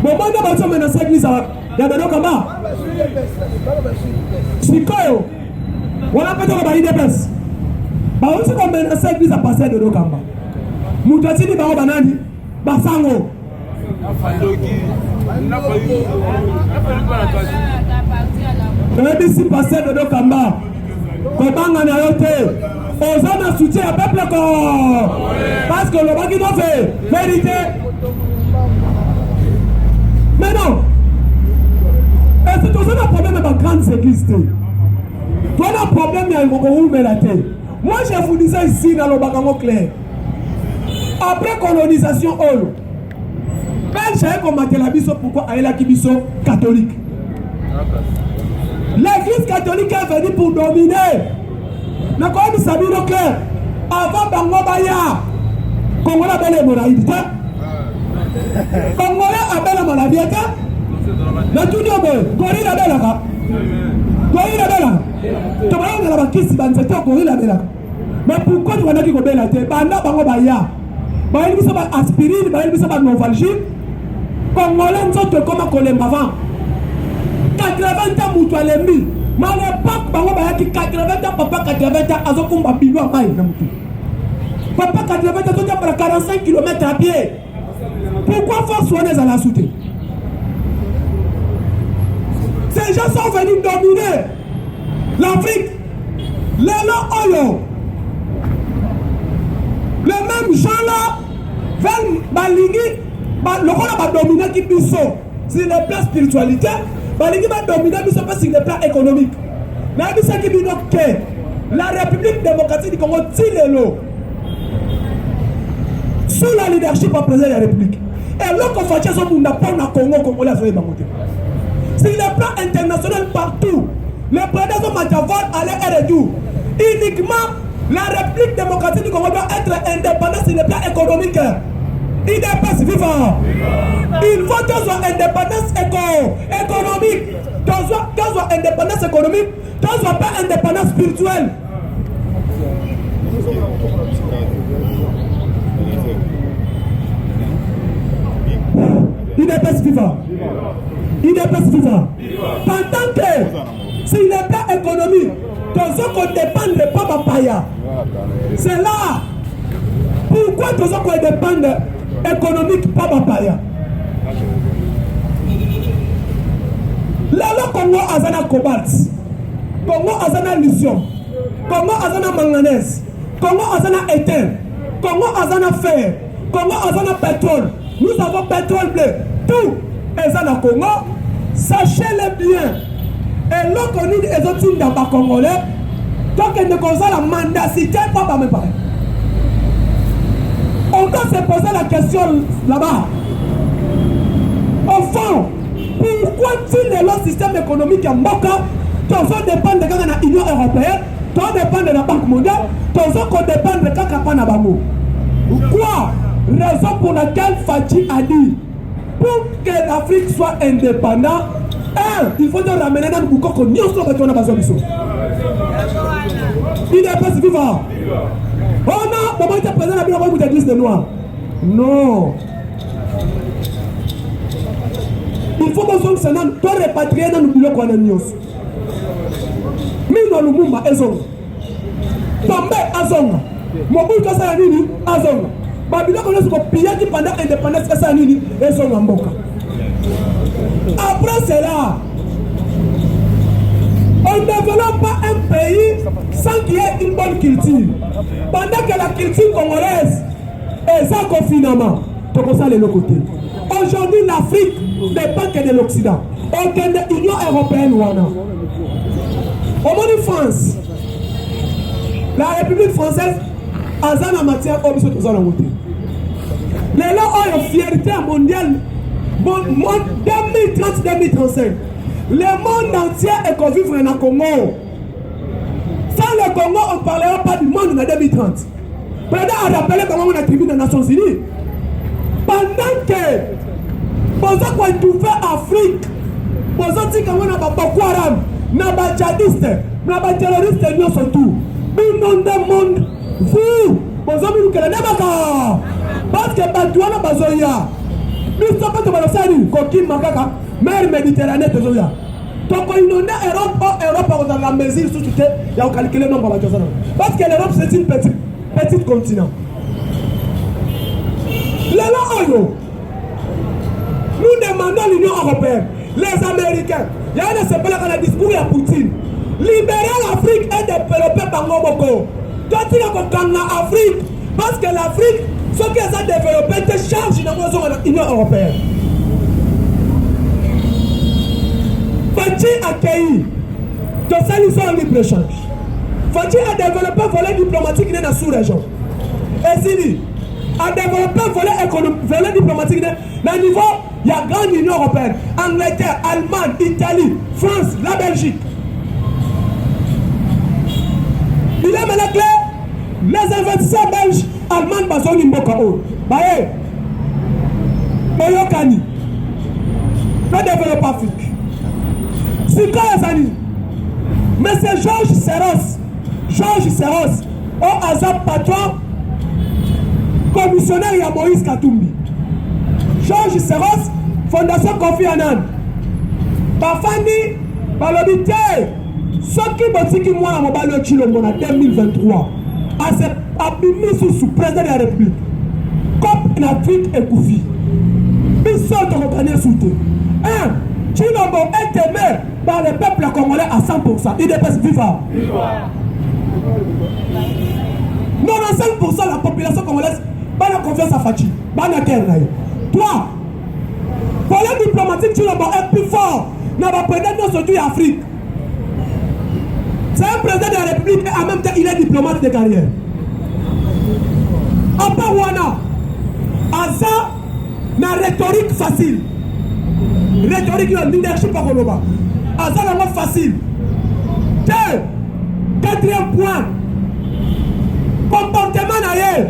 Speaker 2: bon, on va mettre dans l'église, il y a des gens Sikoyo, on a peut-être pas de place. On sait qu'on met dans l'église à passer de Dokamba. Moutatini Bao Banani, Basango. On dit si passer de Dokamba. Comment on a yoté? Aux hommes soutien à peuple parce que le baki doit faire vérité. Mais non. Et c'est aussi un problème avec la grande église. Toi, le problème, il y a un problème. Moi, je vous disais ici dans le bagango clair. Après colonisation, quand j'ai commenté la biso, pourquoi elle a qui catholique? L'église catholique est venue pour dominer. Mais quand nous savons clair, avant Bango Baya, Congolais a belle moralité. Congolais a belle moralité. Na tout le monde, Gorille la belle. Gorille la belle. Tu vas voir la kisi banzete Gorille la belle. Mais pourquoi tu vas dire que belle tête? Banda Bango Baya. Bah il bisa aspirine, bah il bisa novalgie. Congolais nous sommes comme Kolemba avant. 80 ans mutu alembi. Mais à l'époque, bango bayaki 80 ans, papa 80 ans, azokumba bino amai na mutu. Papa 80 ans, tu as 45 km à pied. Pourquoi faut soigner à la soute? Ces gens sont venus dominer l'Afrique. Les gens oyo. Les mêmes gens-là veulent balingi, le rôle va dominer qui biso sur les plans spiritualité. Balingi va dominer biso pas sur les plans économiques. Na biso qui bino que la République démocratique du Congo tilelo sous la leadership du président de la République. Et l'autre fois son monde n'a pas na Congo congolais sur les bangote. Sur les plans internationaux partout, les présidents Matavol allaient et retour. Uniquement la République démocratique du Congo doit être indépendante sur les plans économiques. Il dépasse vivant. Il faut que soit indépendance économique. Que soit indépendance économique, que soit pas indépendance spirituelle. Il dépasse vivant. Il dépasse vivant. Pendant que sur les plans économiques, tous qu'on dépend pas de Paya. C'est là. Pourquoi tous qu'on dépend économique pas Paya? Là, le Congo a cobalt, Congo a lithium, Congo a manganèse, Congo a éthane, Congo a fer, Congo a pétrole. Nous avons pétrole bleu. Tout est dans le Congo. Sachez-le bien. Et là, qu'on dit les autres dans le Congolais, tant que nous avons la mendacité, pas même pas. On doit se poser la question là-bas. Au fond, pourquoi est-il le système économique en Moka? Tous dépend de l'Union européenne, tous dépend de la Banque mondiale, tous dépend de Kakapana Bango. Quoi? Raison pour laquelle Fati a dit pour que l'Afrique soit indépendante, il faut te ramener dans le boucan qu'on y a sur le besoin. Il n'est pas vivant. Oh non, comment il est présent à la Bible d'église de Noir? Non. Il faut que nous soyons répatriés dans le bureau qu'on a mis. Mino Lumumba Ezonga. Tombe Azonga. Mobutu Sayanini Azonga. Babylone qu'on a pillé pendant l'indépendance Sayanini Ezonga Mboka. Après cela, on ne développe pas un pays sans qu'il y ait une bonne culture. Pendant que la culture congolaise est sans confinement, on Aujourd'hui, l'Afrique n'est pas que de l'Occident. Aucune Union européenne, wana. Au monde de France, la République française, a en matière de l'Occident. Les lois ont fierté mondiale 2030-2035. Le monde entier est qu'on vivre dans le Congo. Sans le Congo, on ne parlera pas du monde en 2030. Président a rappelé comment on a tribune des Nations Unies. Pendant que vous avez tout fait Afrique, vous avez dit qu'on a Boko Haram, on a djihadistes, on a terroristes, nous surtout. Nous non le monde, vous avez dit que le parce que Batouana Bazoya, nous sommes pas de Balosani, Kokim Makaka, mer Méditerranée de Zoya. Donc on inonde Europe, Europe dans la mesure sous tout il y a calculé le nombre de choses. Parce que l'Europe c'est une petite continent. Nous demandons l'Union européenne, les Américains, il y a un discours à Poutine. Libérer l'Afrique et développer Bangomoko. Toi tu as compris l'Afrique, parce que l'Afrique, ce qu'ils ont développé, te charge dans l'Union européenne. Faut-il accueillir de solution en libre-échange? Faut-il développer un volet diplomatique dans la sous-région? Et si à développer un volet diplomatique dans le niveau, il y a une grande Union européenne, Angleterre, Allemagne, Italie, France, la Belgique. Il est maintenant clair, les investisseurs belges, allemands, Bazoni Mbokao, Baye, Boyokani, le développement Afrique. C'est quoi les amis? Mais c'est Georges Seros, au hasard patron, commissionnaire à Moïse Katumbi. Georges Seros, Fondation Kofi Annan. Bafani, Balobité, ce qui m'a dit que moi, en 2023, a mis sous président de la République. Comme l'Afrique est Koufi. Ils sont reconnaissants sous eux. Chilombo est aimé par le peuple congolais à 100%. Il est pas vivant. 95% de la population congolaise n'a la confiance à Fachi. Toi, pour les diplomatiques, Chilombo est plus fort. N'a pas président surtout en Afrique. C'est un président de la République et en même temps il est diplomate de carrière. À part Wana, Aza n'a rhétorique facile. Rhétorique, le leadership à Koloba. Aza la mode facile. Quatrième point. Comportement naïe.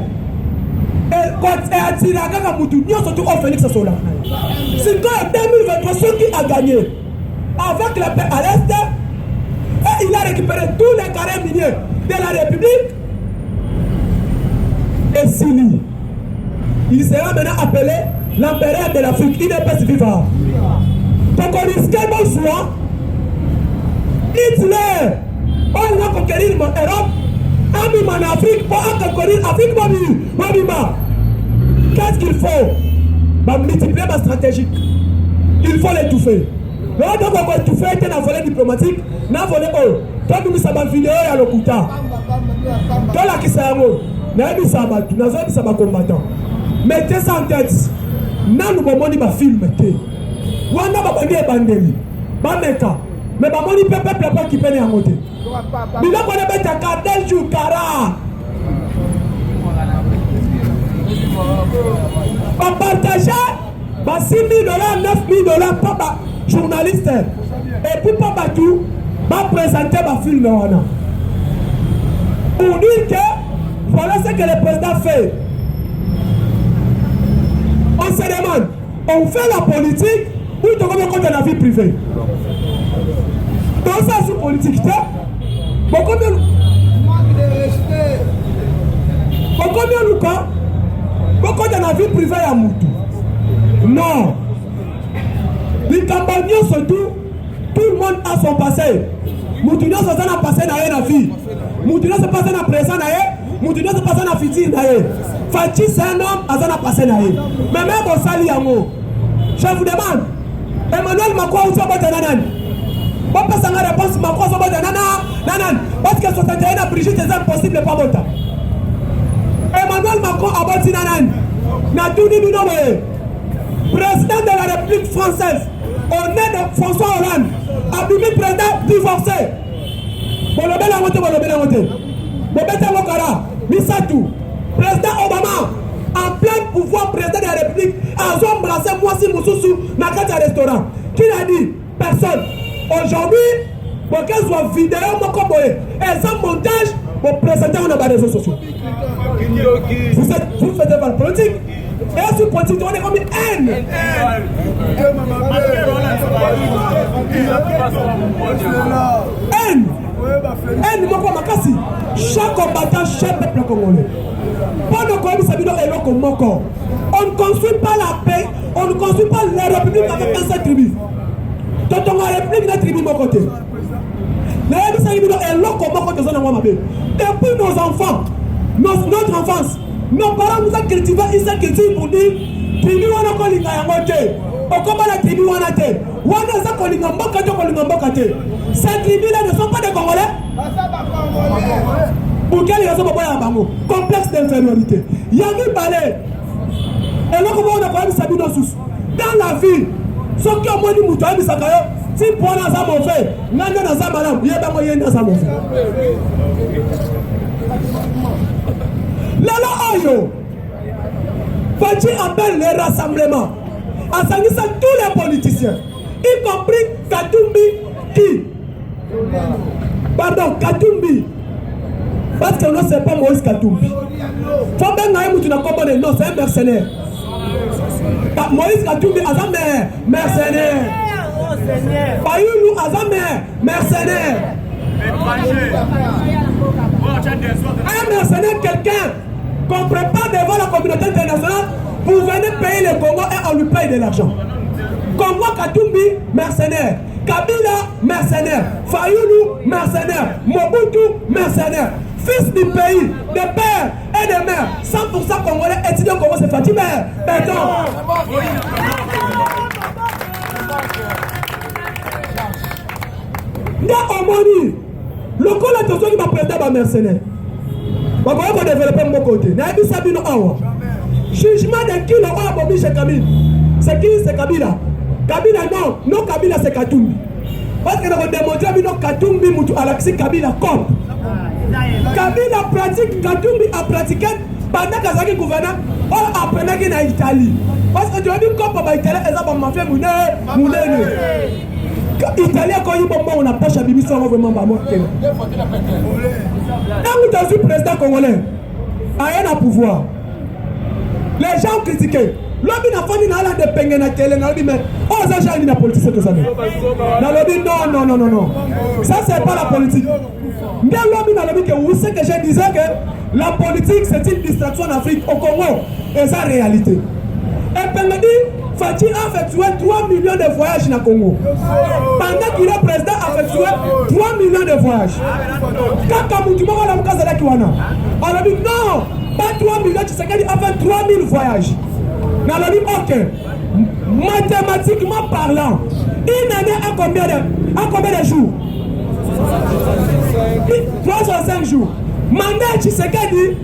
Speaker 2: Et Atiraga Moutou, nous surtout au Félix Sola. C'est quand 2023 ceux qui a gagné avec la paix à l'Est. Et il a récupéré tous les carrés miniers de la République. Et Sili, il sera maintenant appelé l'empereur de l'Afrique. Il n'est pas vivant. Donc on risque bon soin. Hitler, on va conquérir l'Europe. On en Afrique pour conquérir l'Afrique. Qu'est-ce qu'il faut? Multiplier ma stratégique. Il faut l'étouffer. Donc on va étouffer dans la volée diplomatique. Dans la volée haut. Toi nous sommes en vidéo à l'Okuta. Toi là qui s'est nous combattant. Mettez ça en tête. Nous avons dit que film. Nous avons dit que bandeli. Bameka. Mais nous avons dit que peuple qui peine à monter. Nous avons dit que Kadel Joukara. On partage 6 000 $, 9 000 $, pas journaliste. Et puis pas tout, va présenter ma film. Pour dire que voilà ce que le président fait. On se demande, on fait la politique ou on va compte de la vie privée. Dans ça, c'est politique. Beaucoup de Lucas, beaucoup de la vie privée à Moutou. Non. Les campagnes surtout, tout le monde a son passé. Moutou n'a pas passé dans la vie. Moutou n'a pas passé dans présent. Moutou n'a pas passé dans futur. Fachi c'est un homme, a passé dans la mais même au sali yango. Je vous demande, Emmanuel Macron ou Sobo Nanan? Pas passer la réponse Macron Sobo Nanan. Parce que 61 a Brigitte c'est impossible de pas voter. Emmanuel Macron a voté Nanan. N'a tout dit nous non. président de la République française, au nom de François Hollande, a bimi président divorcé. Bolobé la moté. Bobete Mokara, Misatou, président Obama, en plein pouvoir, président de la République, a embrassé Mwasi Moussoussou dans un restaurant. Qui l'a dit? Personne. Aujourd'hui, pour qu'elle soit vidéo, et sans montage, pour présenter dans les réseaux sociaux. Vous faites de la politique. Et sur politique, on est comme une haine. Haine, chaque combattant, chaque peuple congolais. On ne construit pas la paix, on ne construit pas la République avec un seul tribu. Donc on a la République de la tribu de mon côté. Depuis nos enfants, notre enfance, nos parents nous ont cultivé une seule culture pour dire tribu wana kolinga yango te. Okoma la tribu wana te. Wana za kolinga mboka to kolinga mboka te. Ces tribus-là ne sont pas des Congolais. Pour quelle raison bango? Complexe d'infériorité. Yami Balé. Et là comment on a parlé de Sabino Sous. Dans la vie, ce qui ont dit Moutaï Bissakayo, si pour la zame on fait, n'anga na zame madame, yeba moyen na zame on fait. Lala Oyo, Fachi appelle les rassemblements. En s'agissant tous les politiciens, y compris Katumbi qui. Pardon, Katumbi. Parce que non, c'est pas Moïse Katumbi. Faut bien que tu n'as pas de nom, c'est un mercenaire. Moïse Katumbi, Azam mercenaire. Payoulou, Azam mercenaire. Un mercenaire, quelqu'un qu'on prépare devant la communauté internationale pour venir payer le Congo et on lui paye de l'argent. Congo Katumbi, mercenaire. Kabila, mercenaire. Fayoulou, mercenaire. Mobutu, mercenaire. Fils du pays, de père et de mère, 100% congolais, étudiant Congo, c'est Fatima. Béton. Nda Omoni, le col est toujours qui m'a prêté à mercenaire. On va développer mon côté. Naïbi Sabino Awa. Jugement de qui le roi Bobi chez Kabila. C'est qui? C'est Kabila. Kabila non, non Kabila c'est Katumbi. Parce que nous avons démontré que Katumbi Moutou Alaxi Kabila comme. Kabila pratique, Katumbi a pratiqué pendant Kazaki gouverneur, on apprenait qu'il est en Italie. Parce que tu as dit qu'on peut Italie, et ça va m'affaire moulé. Italien, quand il y a on n'a pas chabibi, ça va vraiment pas mort. Quand vous êtes président congolais, à rien à pouvoir. Les gens critiquent. L'homme n'a pas dit de penger na télé, n'a dit mais oh ça j'ai dit la politique c'est tout ça. Non. Ça c'est pas la politique. Mais l'homme n'a dit que vous savez que je disais que la politique c'est une distraction en Afrique au Congo et ça réalité. Et puis me dit Fachi a effectué 3 millions de voyages dans le Congo. Pendant qu'il est président a effectué 3 millions de voyages. Quand Kamoutouma va la moukaza la kiwana. On a dit non, pas 3 millions, tu sais qu'il a fait 3000 voyages. On a dit ok, mathématiquement parlant, une année a combien de jours? 305 jours. Mandat Tshisekedi,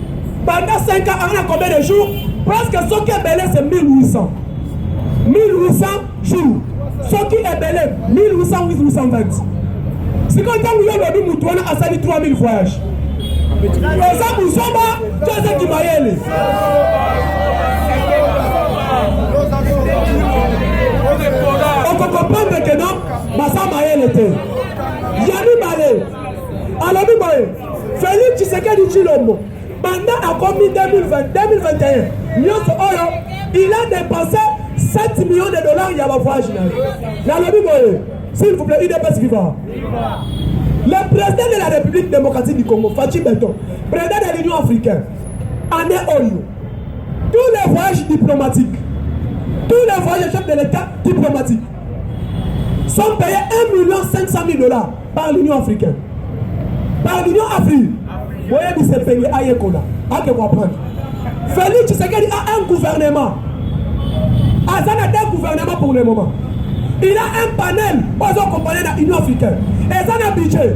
Speaker 2: pendant 5 ans, on a combien de jours? Presque ce qui est belé, c'est 1800. 1800 jours. Ce qui est belé, 1800 ou 1820. Si quand on a dit Moutouana a sali 3000 voyages. Et ça, nous sommes là, tu as qui maillent. On peut comprendre que non, Bassa maillent l'été. Yanni Balé, Alabi Baye, Félix Tshisekedi Tshilombo, pendant à combien 2021, il a dépensé 7 millions de dollars, il y a un voyage. S'il vous plaît, il dépasse vivant. Le président de la République démocratique du Congo, Fachi Beton, président de l'Union africaine, Andé Oyo, tous les voyages diplomatiques, tous les voyages chefs de l'État diplomatiques sont payés 1 500 000 dollars par l'Union africaine. Par l'Union africaine. Vous voyez, il s'est payé à Yekola. À que comprendre. Félix Tshisekedi a un gouvernement. Azan a deux gouvernements pour le moment. Il a un panel aux compagnies de l'Union africaine. Azan a un budget.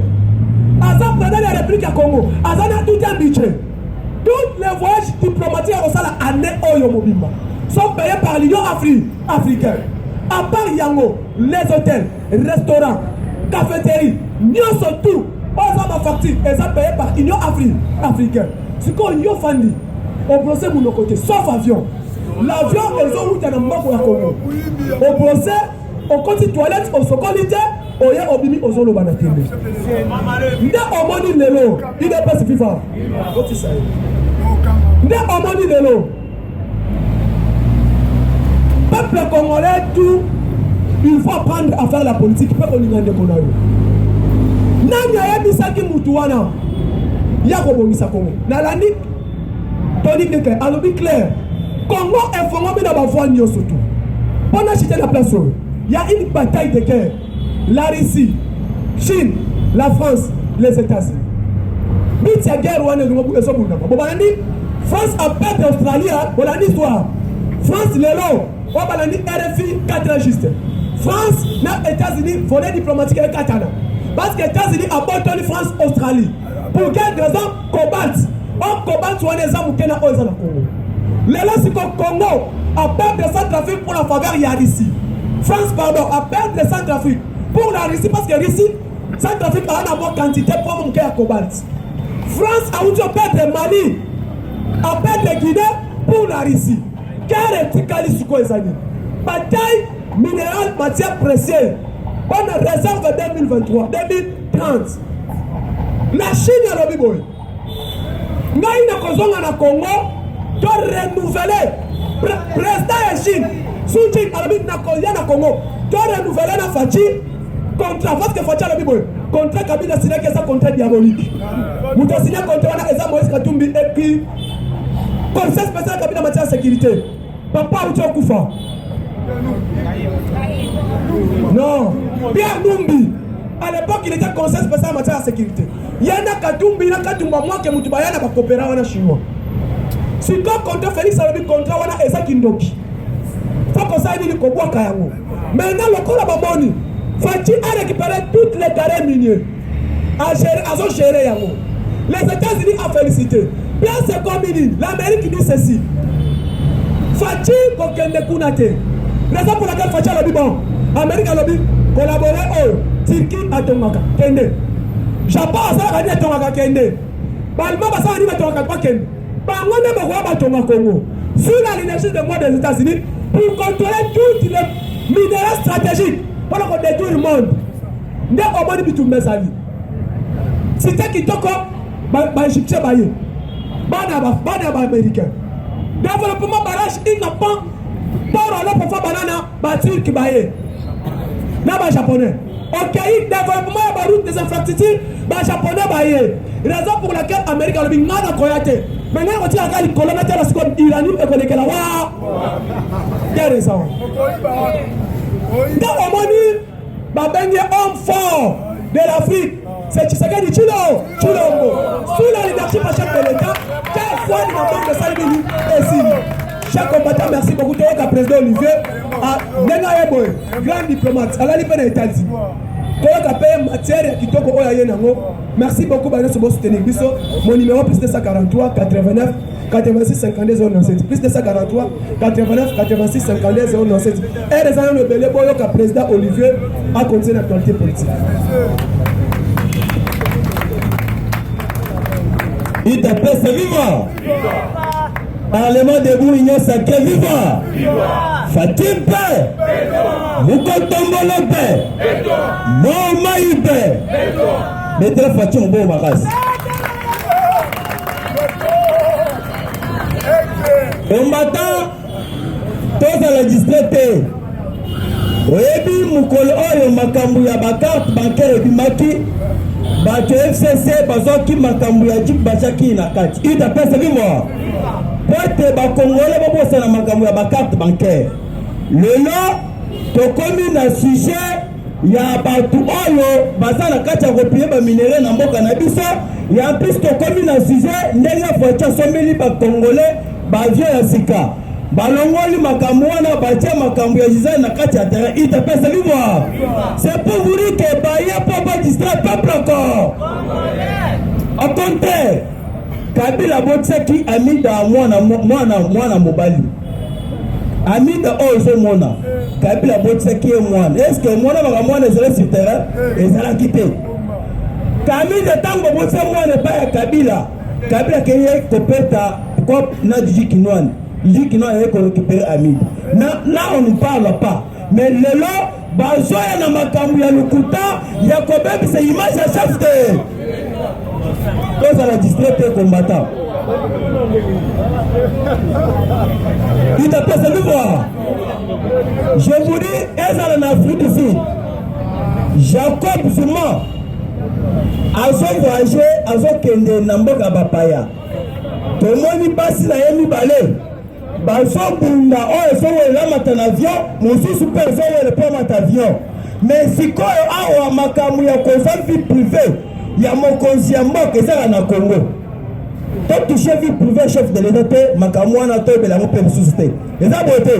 Speaker 2: Azan président de la République du Congo. Azan a tout un budget. Tous les voyages diplomatiques au sein de l'année Oyo Mobimba. sont payés par l'Union africaine. À part Yango, les hôtels, restaurants, cafétéries, nous sommes tout. Aux hommes facture, ils sont payés par l'Union africaine. Ce qu'on y a fait, on procès de nos côtés, sauf avion. L'avion, ils ont route dans le Congo. On procès, on continue toilette, on se qualité, on y a obimi aux zones banatines. Ndé omoni lelo, il n'est pas suffisant. Ndé omoni lelo. Peuple congolais, tout, il faut apprendre à faire la politique. Peuple congolais, Nanya ya bisaki mutuwana. Yako bomisa Congo. Nalani, Tony Deke, alobi clair. Congo est formé dans la voie surtout. Pendant que j'étais la place, il y a une bataille de guerre. La Russie, Chine, la France, les États-Unis. Mais il y a guerre, France a perdu l'Australie, on a l'histoire. France, l'élo, on a dit RFI 4 ans juste. France, les États-Unis, volet diplomatique avec 4 ans. Parce que les États-Unis abandonnent France, Australie. Pour quelle raison combattre? On combat sur les armes qui sont dans le Congo. Les c'est que le Congo a perdu le Centrafrique pour la faveur il y a Russie. France, pardon, a perdu le Centrafrique pour la Russie parce que Russie, Centrafrique a une bonne quantité pour mon cœur combattre. France a eu perdre Mali, a perdu Guinée pour la Russie. Car est Tikali Suko Ezani. Bataille minérale, matière précieuse. On a réserve 2023, 2030. La Chine a le biboy. Nous avons na Congo de renouveler. Président de Chine, Suji Arabie na Congo, de renouveler la Fachi contrat. Parce que Fachi a le biboy. Contrat Kabila signé que ça contrat diabolique. Nous avons signé contrat na Eza Moïse Katumbi et puis conseil spécial Kabila matière de sécurité. Papa Ucho Koufa. Non. Pierre Numbi. À l'époque, il était conseil spécial en matière de sécurité. Il y a un Katumbi, il y a un Katumba, moi qui est Moutoubaya, qui est coopérant en chinois. Si tu as contre Félix, ça veut dire contre Wana Eza Kindoki. Il faut que ça aille du Kobo Kayango. Maintenant, le corps de Baboni, Fati a récupéré toutes les carrés miniers. À gérer Yango. Les États-Unis ont félicité. Bien, c'est comme il dit. L'Amérique dit ceci. Fati Kokende Kunate. Raison pour laquelle Fati a le dit bon. Amérique a le dit collaborer. Turquie a Tongaka. Kende. Japon a dit Tongaka Kende. Balma a dit Tongaka Kende. Bangonde Bawa Tongaka Congo. Sous la leadership de moi des États-Unis pour contrôler toutes les minéraux stratégiques pour qu'on détruise le monde. N'est au monde de tout le monde. C'était qui toko, Égyptien baillé. Bana américain. Développement barrage, il n'a pas. Pour aller pour faire banana, Turc baillé. Là-bas japonais. Ok, développement et baroute des infrastructures, japonais baillé. Raison pour laquelle l'Amérique a le big man à Koyate. Maintenant, on tient à les colonateurs la seconde iranienne et qu'on est là. Quelle raison? Dans le monde, Babengé homme fort de l'Afrique. C'est Tshisekedi Chilombo. Sous la leadership à chef de l'État, quelle fois il a manqué de Salvini et Sine. Chers combattants, merci beaucoup. Tu es le président Olivier. Nenga Eboy, grand diplomate. À la Libération des États-Unis. Tu as payé matière qui toko oya nango. Merci beaucoup pour votre soutenir. Mon numéro plus 243 89 86 52 097. Plus 243 89 86 52 097. Et les années de Belé Boyo, le président Olivier a continué l'actualité politique.
Speaker 1: Il t'appelle, c'est vivant. Parlement debout, il y a ça qui est vivant. Fatim Pé, Moukotombolo Pé, Momaï Pé. Mettez Fatim au bon maras. Combattant, tous à la distraite. Oyebi Moukolo Oyo Makambu ya bakarte bancaire et Bimaki. Bato FCC bazoki makambu ya jip bachaki na kati. Il t'appelle, c'est vivant. Pote bakongole babosa na makambu ya bakarte bancaire. Lelo tokomi na sujet ya batu oyo baza na kati ya kopie ba minere na mboka na biso. Ya plus tokomi na sujet ndenge focha someli bakongole bavio ya sika. Balongoli makambu wana batia makambu ya jiza na kati ya terrain. Il t'appelle, c'est vivant. C'est pour vous dire que Baye Papa distrait peuple encore. Au contraire, Kabila Botseki a mis dans moi mobali. Amida ozo mona Kabila botsaki mwana est-ce que mwana ba mwana ezala sur terrain ezala quitté Kamida tango botsa mwana pa ya Kabila keye kopeta quoi na Djikinwan est récupéré Amida là on ne parle pas mais lelo bazoya na makambu ya lukuta ya kobebisa image ya chef de cause à la distraite combattant il t'a pas salué voir. Je vous dis, est en Afrique du Sud. Jacob Zuma a voyagé à Kende Namboka Bapaya. Tout le monde passe la Yemi Balé. Baso Bunda, oh, ils sont là en avion. Mon fils super, ils sont pas en avion. Mais si quoi, ah, Makamu, il y a une vie privée. Il y a mon conscient que ça en Congo. Tout touché vie privée chef de l'État, Makamouana to belango pe suscité. Et ça beauté.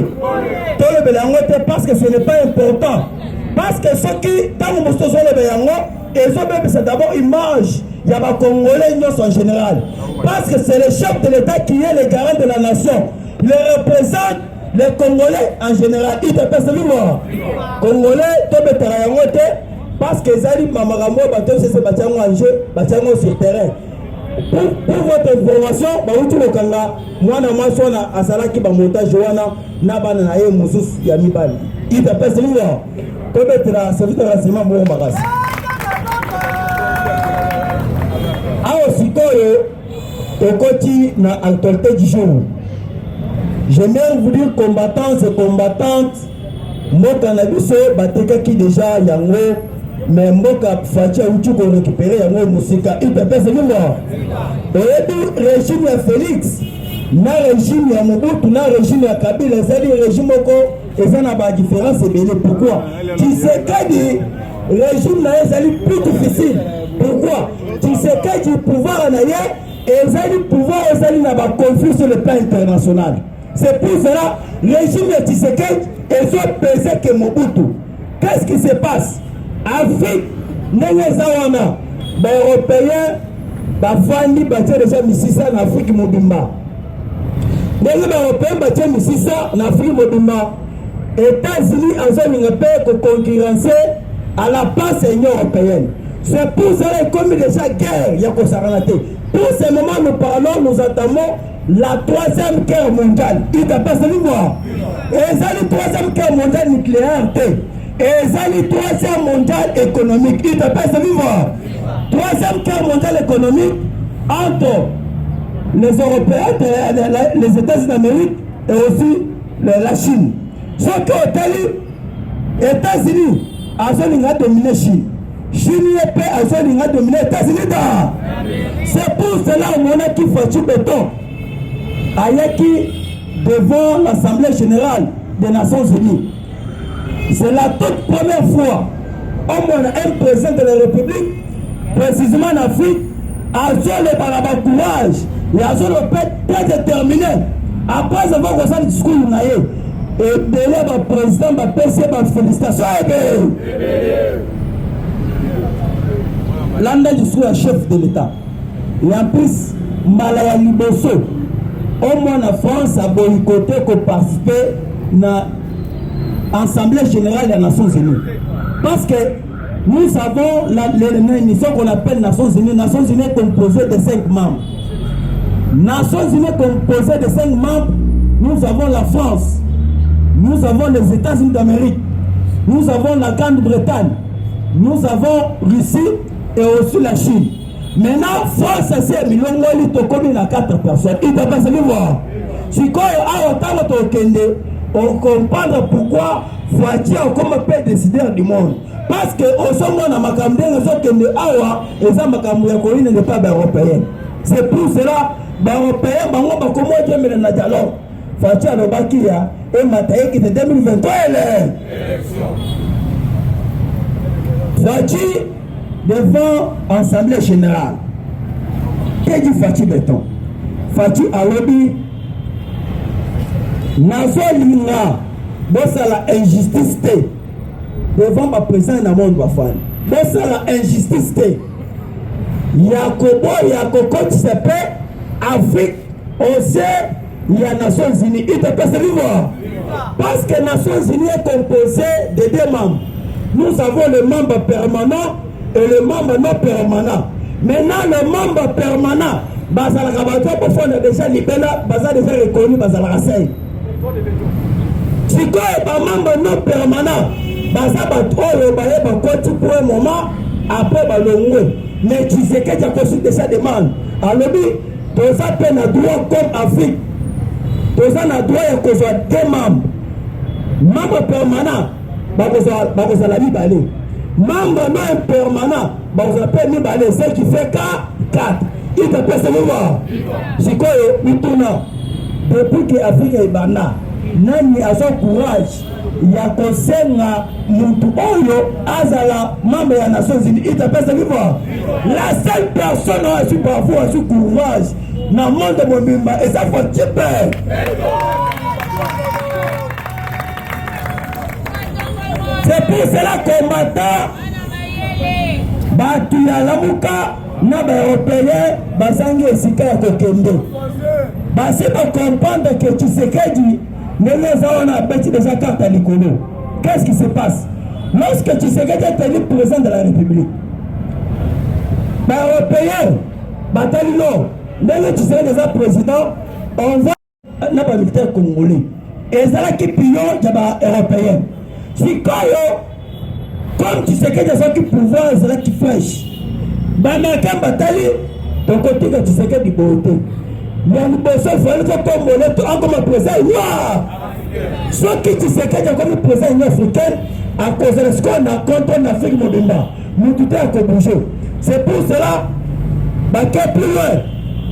Speaker 1: To le belango parce que ce n'est pas important. Parce que ceux qui tant que mosto le belango, ils ont même c'est d'abord image. Il y a pas Congolais en général. Parce que c'est le chef de l'État qui est le garant de la nation. Il représente les Congolais en général. Il te passe vivre. Congolais to betarayango te parce que zali mamagambo bato c'est batiango en jeu, batiango sur terrain. Pour votre information, Baouti Lokanga, moi na masona asalaki ba montage wana na bana na ye mususu ya mibali. Il t'appelle celui-là. To betra service de renseignement mo bakasi. Awo sikoyo okoti na actualité du jour. J'aime bien vous dire combattants et combattantes mboka na biso bateka ki déjà yango mais mboka fatia utu ko récupérer yango musika il peut pas se voir et régime ya Félix na régime ya Mobutu na régime ya Kabila c'est régime ko ezana ba différence ebele pourquoi Tshisekedi régime na ezali plus difficile pourquoi Tshisekedi pouvoir na ye ezali pouvoir ezali na ba conflit sur le plan international c'est pour cela régime ya Tshisekedi ezo peser que Mobutu qu'est-ce qui se passe Afrique, nous sommes les Européens, bafandi batia déjà misisa en Afrique mobimba. Les Européens batia misisa en Afrique mobimba. États-Unis en zone européenne pour concurrencer à la place de l'Union européenne. C'est pour cela comme déjà guerre, il y a qu'on s'arrête. Pour ce moment, nous parlons, nous entamons la troisième guerre mondiale. Il t'a pas salué moi. Et ça, la troisième guerre mondiale nucléaire. Et ça, le troisième mondial économique. Il ne peut pas se vivre. Troisième guerre mondiale économique entre les Européens, les États-Unis d'Amérique et aussi la Chine. Ce que les États-Unis ont dominé la Chine. Chine a dominé les États-Unis. C'est pour cela qu'on a qui fait du béton. Ayaki devant l'Assemblée générale des Nations Unies. C'est la toute première fois on a un président de la République, précisément en Afrique, à le par courage et à le très déterminé. Après avoir reçu le discours, et le président va passer par félicitations. L'un du discours chef de l'État. Et en plus, Malaya Liboso, au moins la France a boycotté pour participer à l'Assemblée générale des Nations Unies. Parce que nous avons l'émission qu'on appelle Nations Unies. Nations Unies est composée de 5 membres. Nations Unies est composée de 5 membres. Nous avons la France. Nous avons les États-Unis d'Amérique. Nous avons la Grande-Bretagne. Nous avons Russie et aussi la Chine. Maintenant, France, c'est million de 4 personnes. Il ne peut pas se voir. Si quand on comprend pourquoi Fouati a comme peut décider du monde. Parce que au sommet de Makamde, les Makamouyakoïne n'est pas européen. C'est pour cela que les Européens ont un dialogue. Fouati a le Bakia et Mataï qui est 2023. Fouati devant l'Assemblée générale. Qu'est-ce que Fouati béton? Fouati a lobby. Nazo Lina, bossa la injustice devant ma président dans le monde bafan. Bossa la injustice Yakobo Yakoko Tsepe Afrique aussi il y a Nations Unies. Il te peut se vivre. Parce que Nations Unies est composé de deux membres. Nous avons le membre permanent et le membre non permanent. Maintenant, le membre permanent, Bazalaka Bato, pour faire déjà libéral, Bazal déjà reconnu, Bazalaka Sey. Si quoi est un membre non permanent, Bazal Bato, Baye Bakoti pour un moment, après Balongwe. Mais tu sais que tu as conçu déjà demande. Alors, tu as peine à droit comme Afrique. Tu as droit à cause de deux membres. Membre permanent, Bakosa la vie balé. Membre non permanent, Bakosa peine de balé. C'est qui fait 4. Il te peut se voir. C'est quoi, nous tournons. Depuis que l'Afrique est bana, nani a son courage. Il y a conseil à Moutou Oyo, Azala, membre de la Nations Unies. Il te peut se voir. La seule personne a su parfois a su courage. Dans le monde de mon bimba, et ça faut tiper. C'est pour cela combattant Batu ya Lamuka na ba européen bazangi esika ya kokende. Basi ba comprendre que Tshisekedi n'est pas on a bâti déjà carte à l'icône. Qu'est-ce qui se passe? Lorsque Tshisekedi est élu président de la République, ba européen batalino ndenge Tshisekedi déjà président, on va na ba militaire congolais. Et ça qui pion ya ba européen. Si comme tu sais que des gens qui pouvoir, c'est là qui fâchent. Bamaka Batali, ton côté que tu sais que du beauté. Mais nous pensons qu'il faut que ton monnaie, encore présent, soit que tu sais que tu as comme présent une africaine, à cause de ce qu'on a contre en Afrique Mobimba. Nous tout est à bouger. C'est pour cela, plus loin,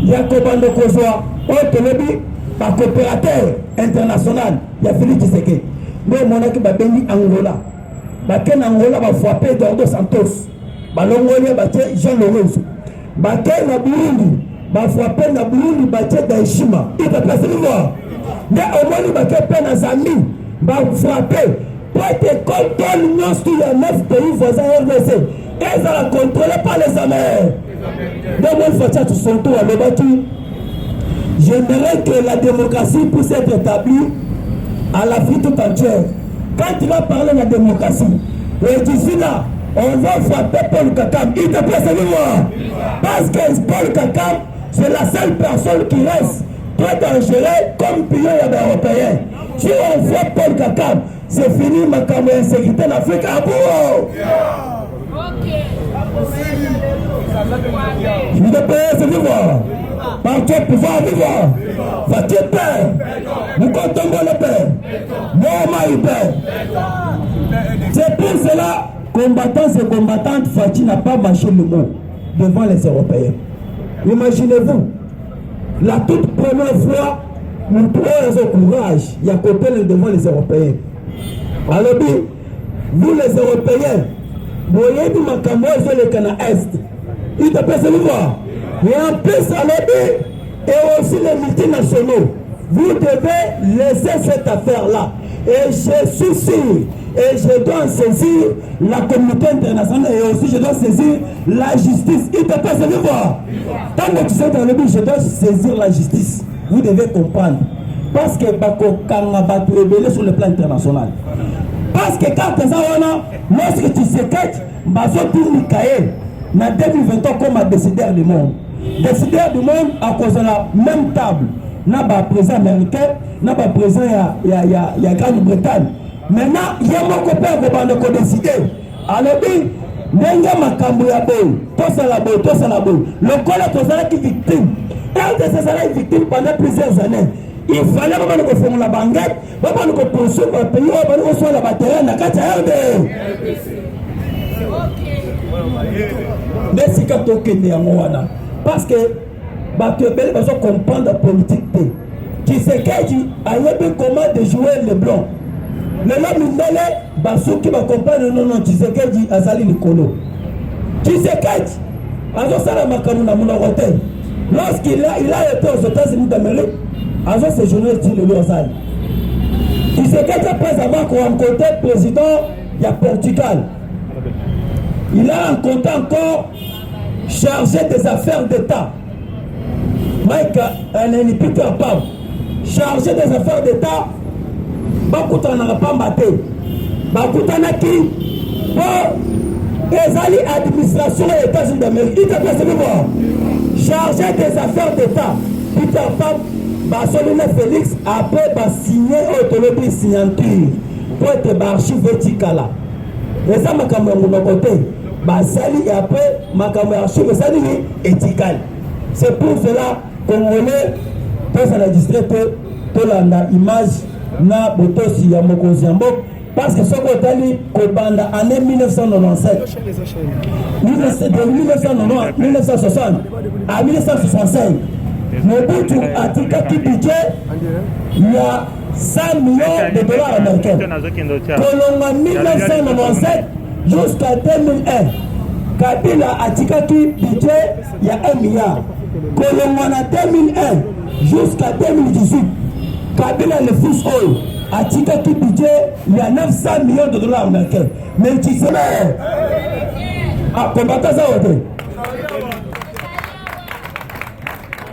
Speaker 1: il y a Kobando Kozoa, Otelobi, par coopérateur international, il y a Félix Tshisekedi. Mais mon équipe a béni Angola. Baken Angola va frapper Eduardo Santos. Balongolia batte Jean Lorenzo. Baken na Burundi va frapper na Burundi batte Daishima. Il va passer le voir. Mais au moins baken peine à Zami va frapper. Pour être contrôle l'Union sur les 9 pays voisins RDC. Et ça la contrôlé par les Américains. Donc on fait ça tout son tour à l'ébattu. J'aimerais que la démocratie puisse être établie à l'Afrique tout entière. Quand tu vas parler de la démocratie, et d'ici là, on va frapper Paul Kakam. Il te plaît, c'est moi. Parce que Paul Kakam, c'est la seule personne qui reste très dangereuse comme pion européen. Si on frappe Paul Kakam, c'est fini ma caméra insécurité en Afrique à bout. Je te plaît, c'est moi. Par ton pouvoir vivant, va-t-il père? Nous comptons le père. Moi, père. C'est pour cela, combattants et combattantes, Fatih n'a pas marché le mot devant les Européens. Imaginez-vous, la toute première fois, nous prenons au courage, il y a côté devant les Européens. Alors, vous les Européens, vous voyez du Macamo sur le Canada Est. Il te peut se voir. Et en plus, à l'obé, et aussi les multinationaux, vous devez laisser cette affaire-là. Et je suis sûr, et je dois saisir la communauté internationale, et aussi je dois saisir la justice. Il te peut se voir. Tant que tu sais dans le but, je dois saisir la justice. Vous devez comprendre. Parce que Bako Kanga va te révéler sur le plan international. Parce que quand tu es lorsque tu sais que Bazo Tournikaye, en 2023, comme un décideur du monde. Décideur du monde à cause de la même table. N'a pas président américain, n'a pas président il y a Grande-Bretagne. Maintenant, il y a mon copain qui va décider. Alors, Nenga Makambo ya boy, tous à la boy. Le collègue qui est victime. Elle est victime pendant plusieurs années. Il fallait que nous fassions la banquette, que nous poursuivions le pays, que nous fassions la bataille dans la RDC. Mais si tu as parce que tu as comprendre la politique. Tu sais qu'il a comment de jouer les blancs. Le nom de ceux qui m'accompagnent, non, tu sais qu'il a sali le colo. Tu sais qu'il a sali le hôtel. Lorsqu'il a été aux États-Unis d'Amérique, avant ces journalistes, il le Rosal. Tu sais qu'il a présentement rencontré le président du Portugal. Il a rencontré encore chargé des affaires d'État. Mike Peter Pam, chargé des affaires d'État, bakutana pamba te, bakutana ki, ezali administration des États-Unis d'Amérique. Il te plaît, c'est chargé des affaires d'État. Peter Pan, Basolina Félix, après signé autonomie signature pour être archive verticale. Et ça, ma caméra mon côté, basali et après ma caméra archive sali éthical. C'est pour cela Congolais peut s'enregistrer pour la image na botosi ya mokonzi ya mboka. Parce que ce côté Kobanda année 1997, de 1960 à 1965, Mobutu a tiré budget, il y a 100 millions de dollars américains. Kolonga 1997 jusqu'à 2001, Kabila a tiré budget, il y a 1 milliard. Kolonga 2001 jusqu'à 2018, Kabila le fils oil. A tiré budget, il y a 900 millions de dollars américains. Mais tu sais, combattant ça,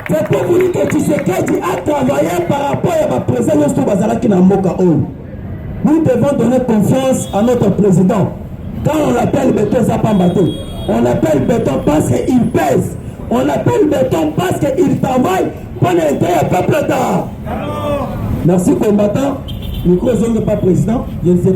Speaker 1: c'est pour vous dire que Tshisekedi a travaillé par rapport à ma présidence de Bazalaki Namboka. Nous devons donner confiance à notre président. Quand on l'appelle Béton Zapambate, on l'appelle Béton parce qu'il pèse. On l'appelle Béton parce qu'il travaille pour l'intérêt du peuple d'art. Merci combattant. Le président n'est pas président. Je ne sais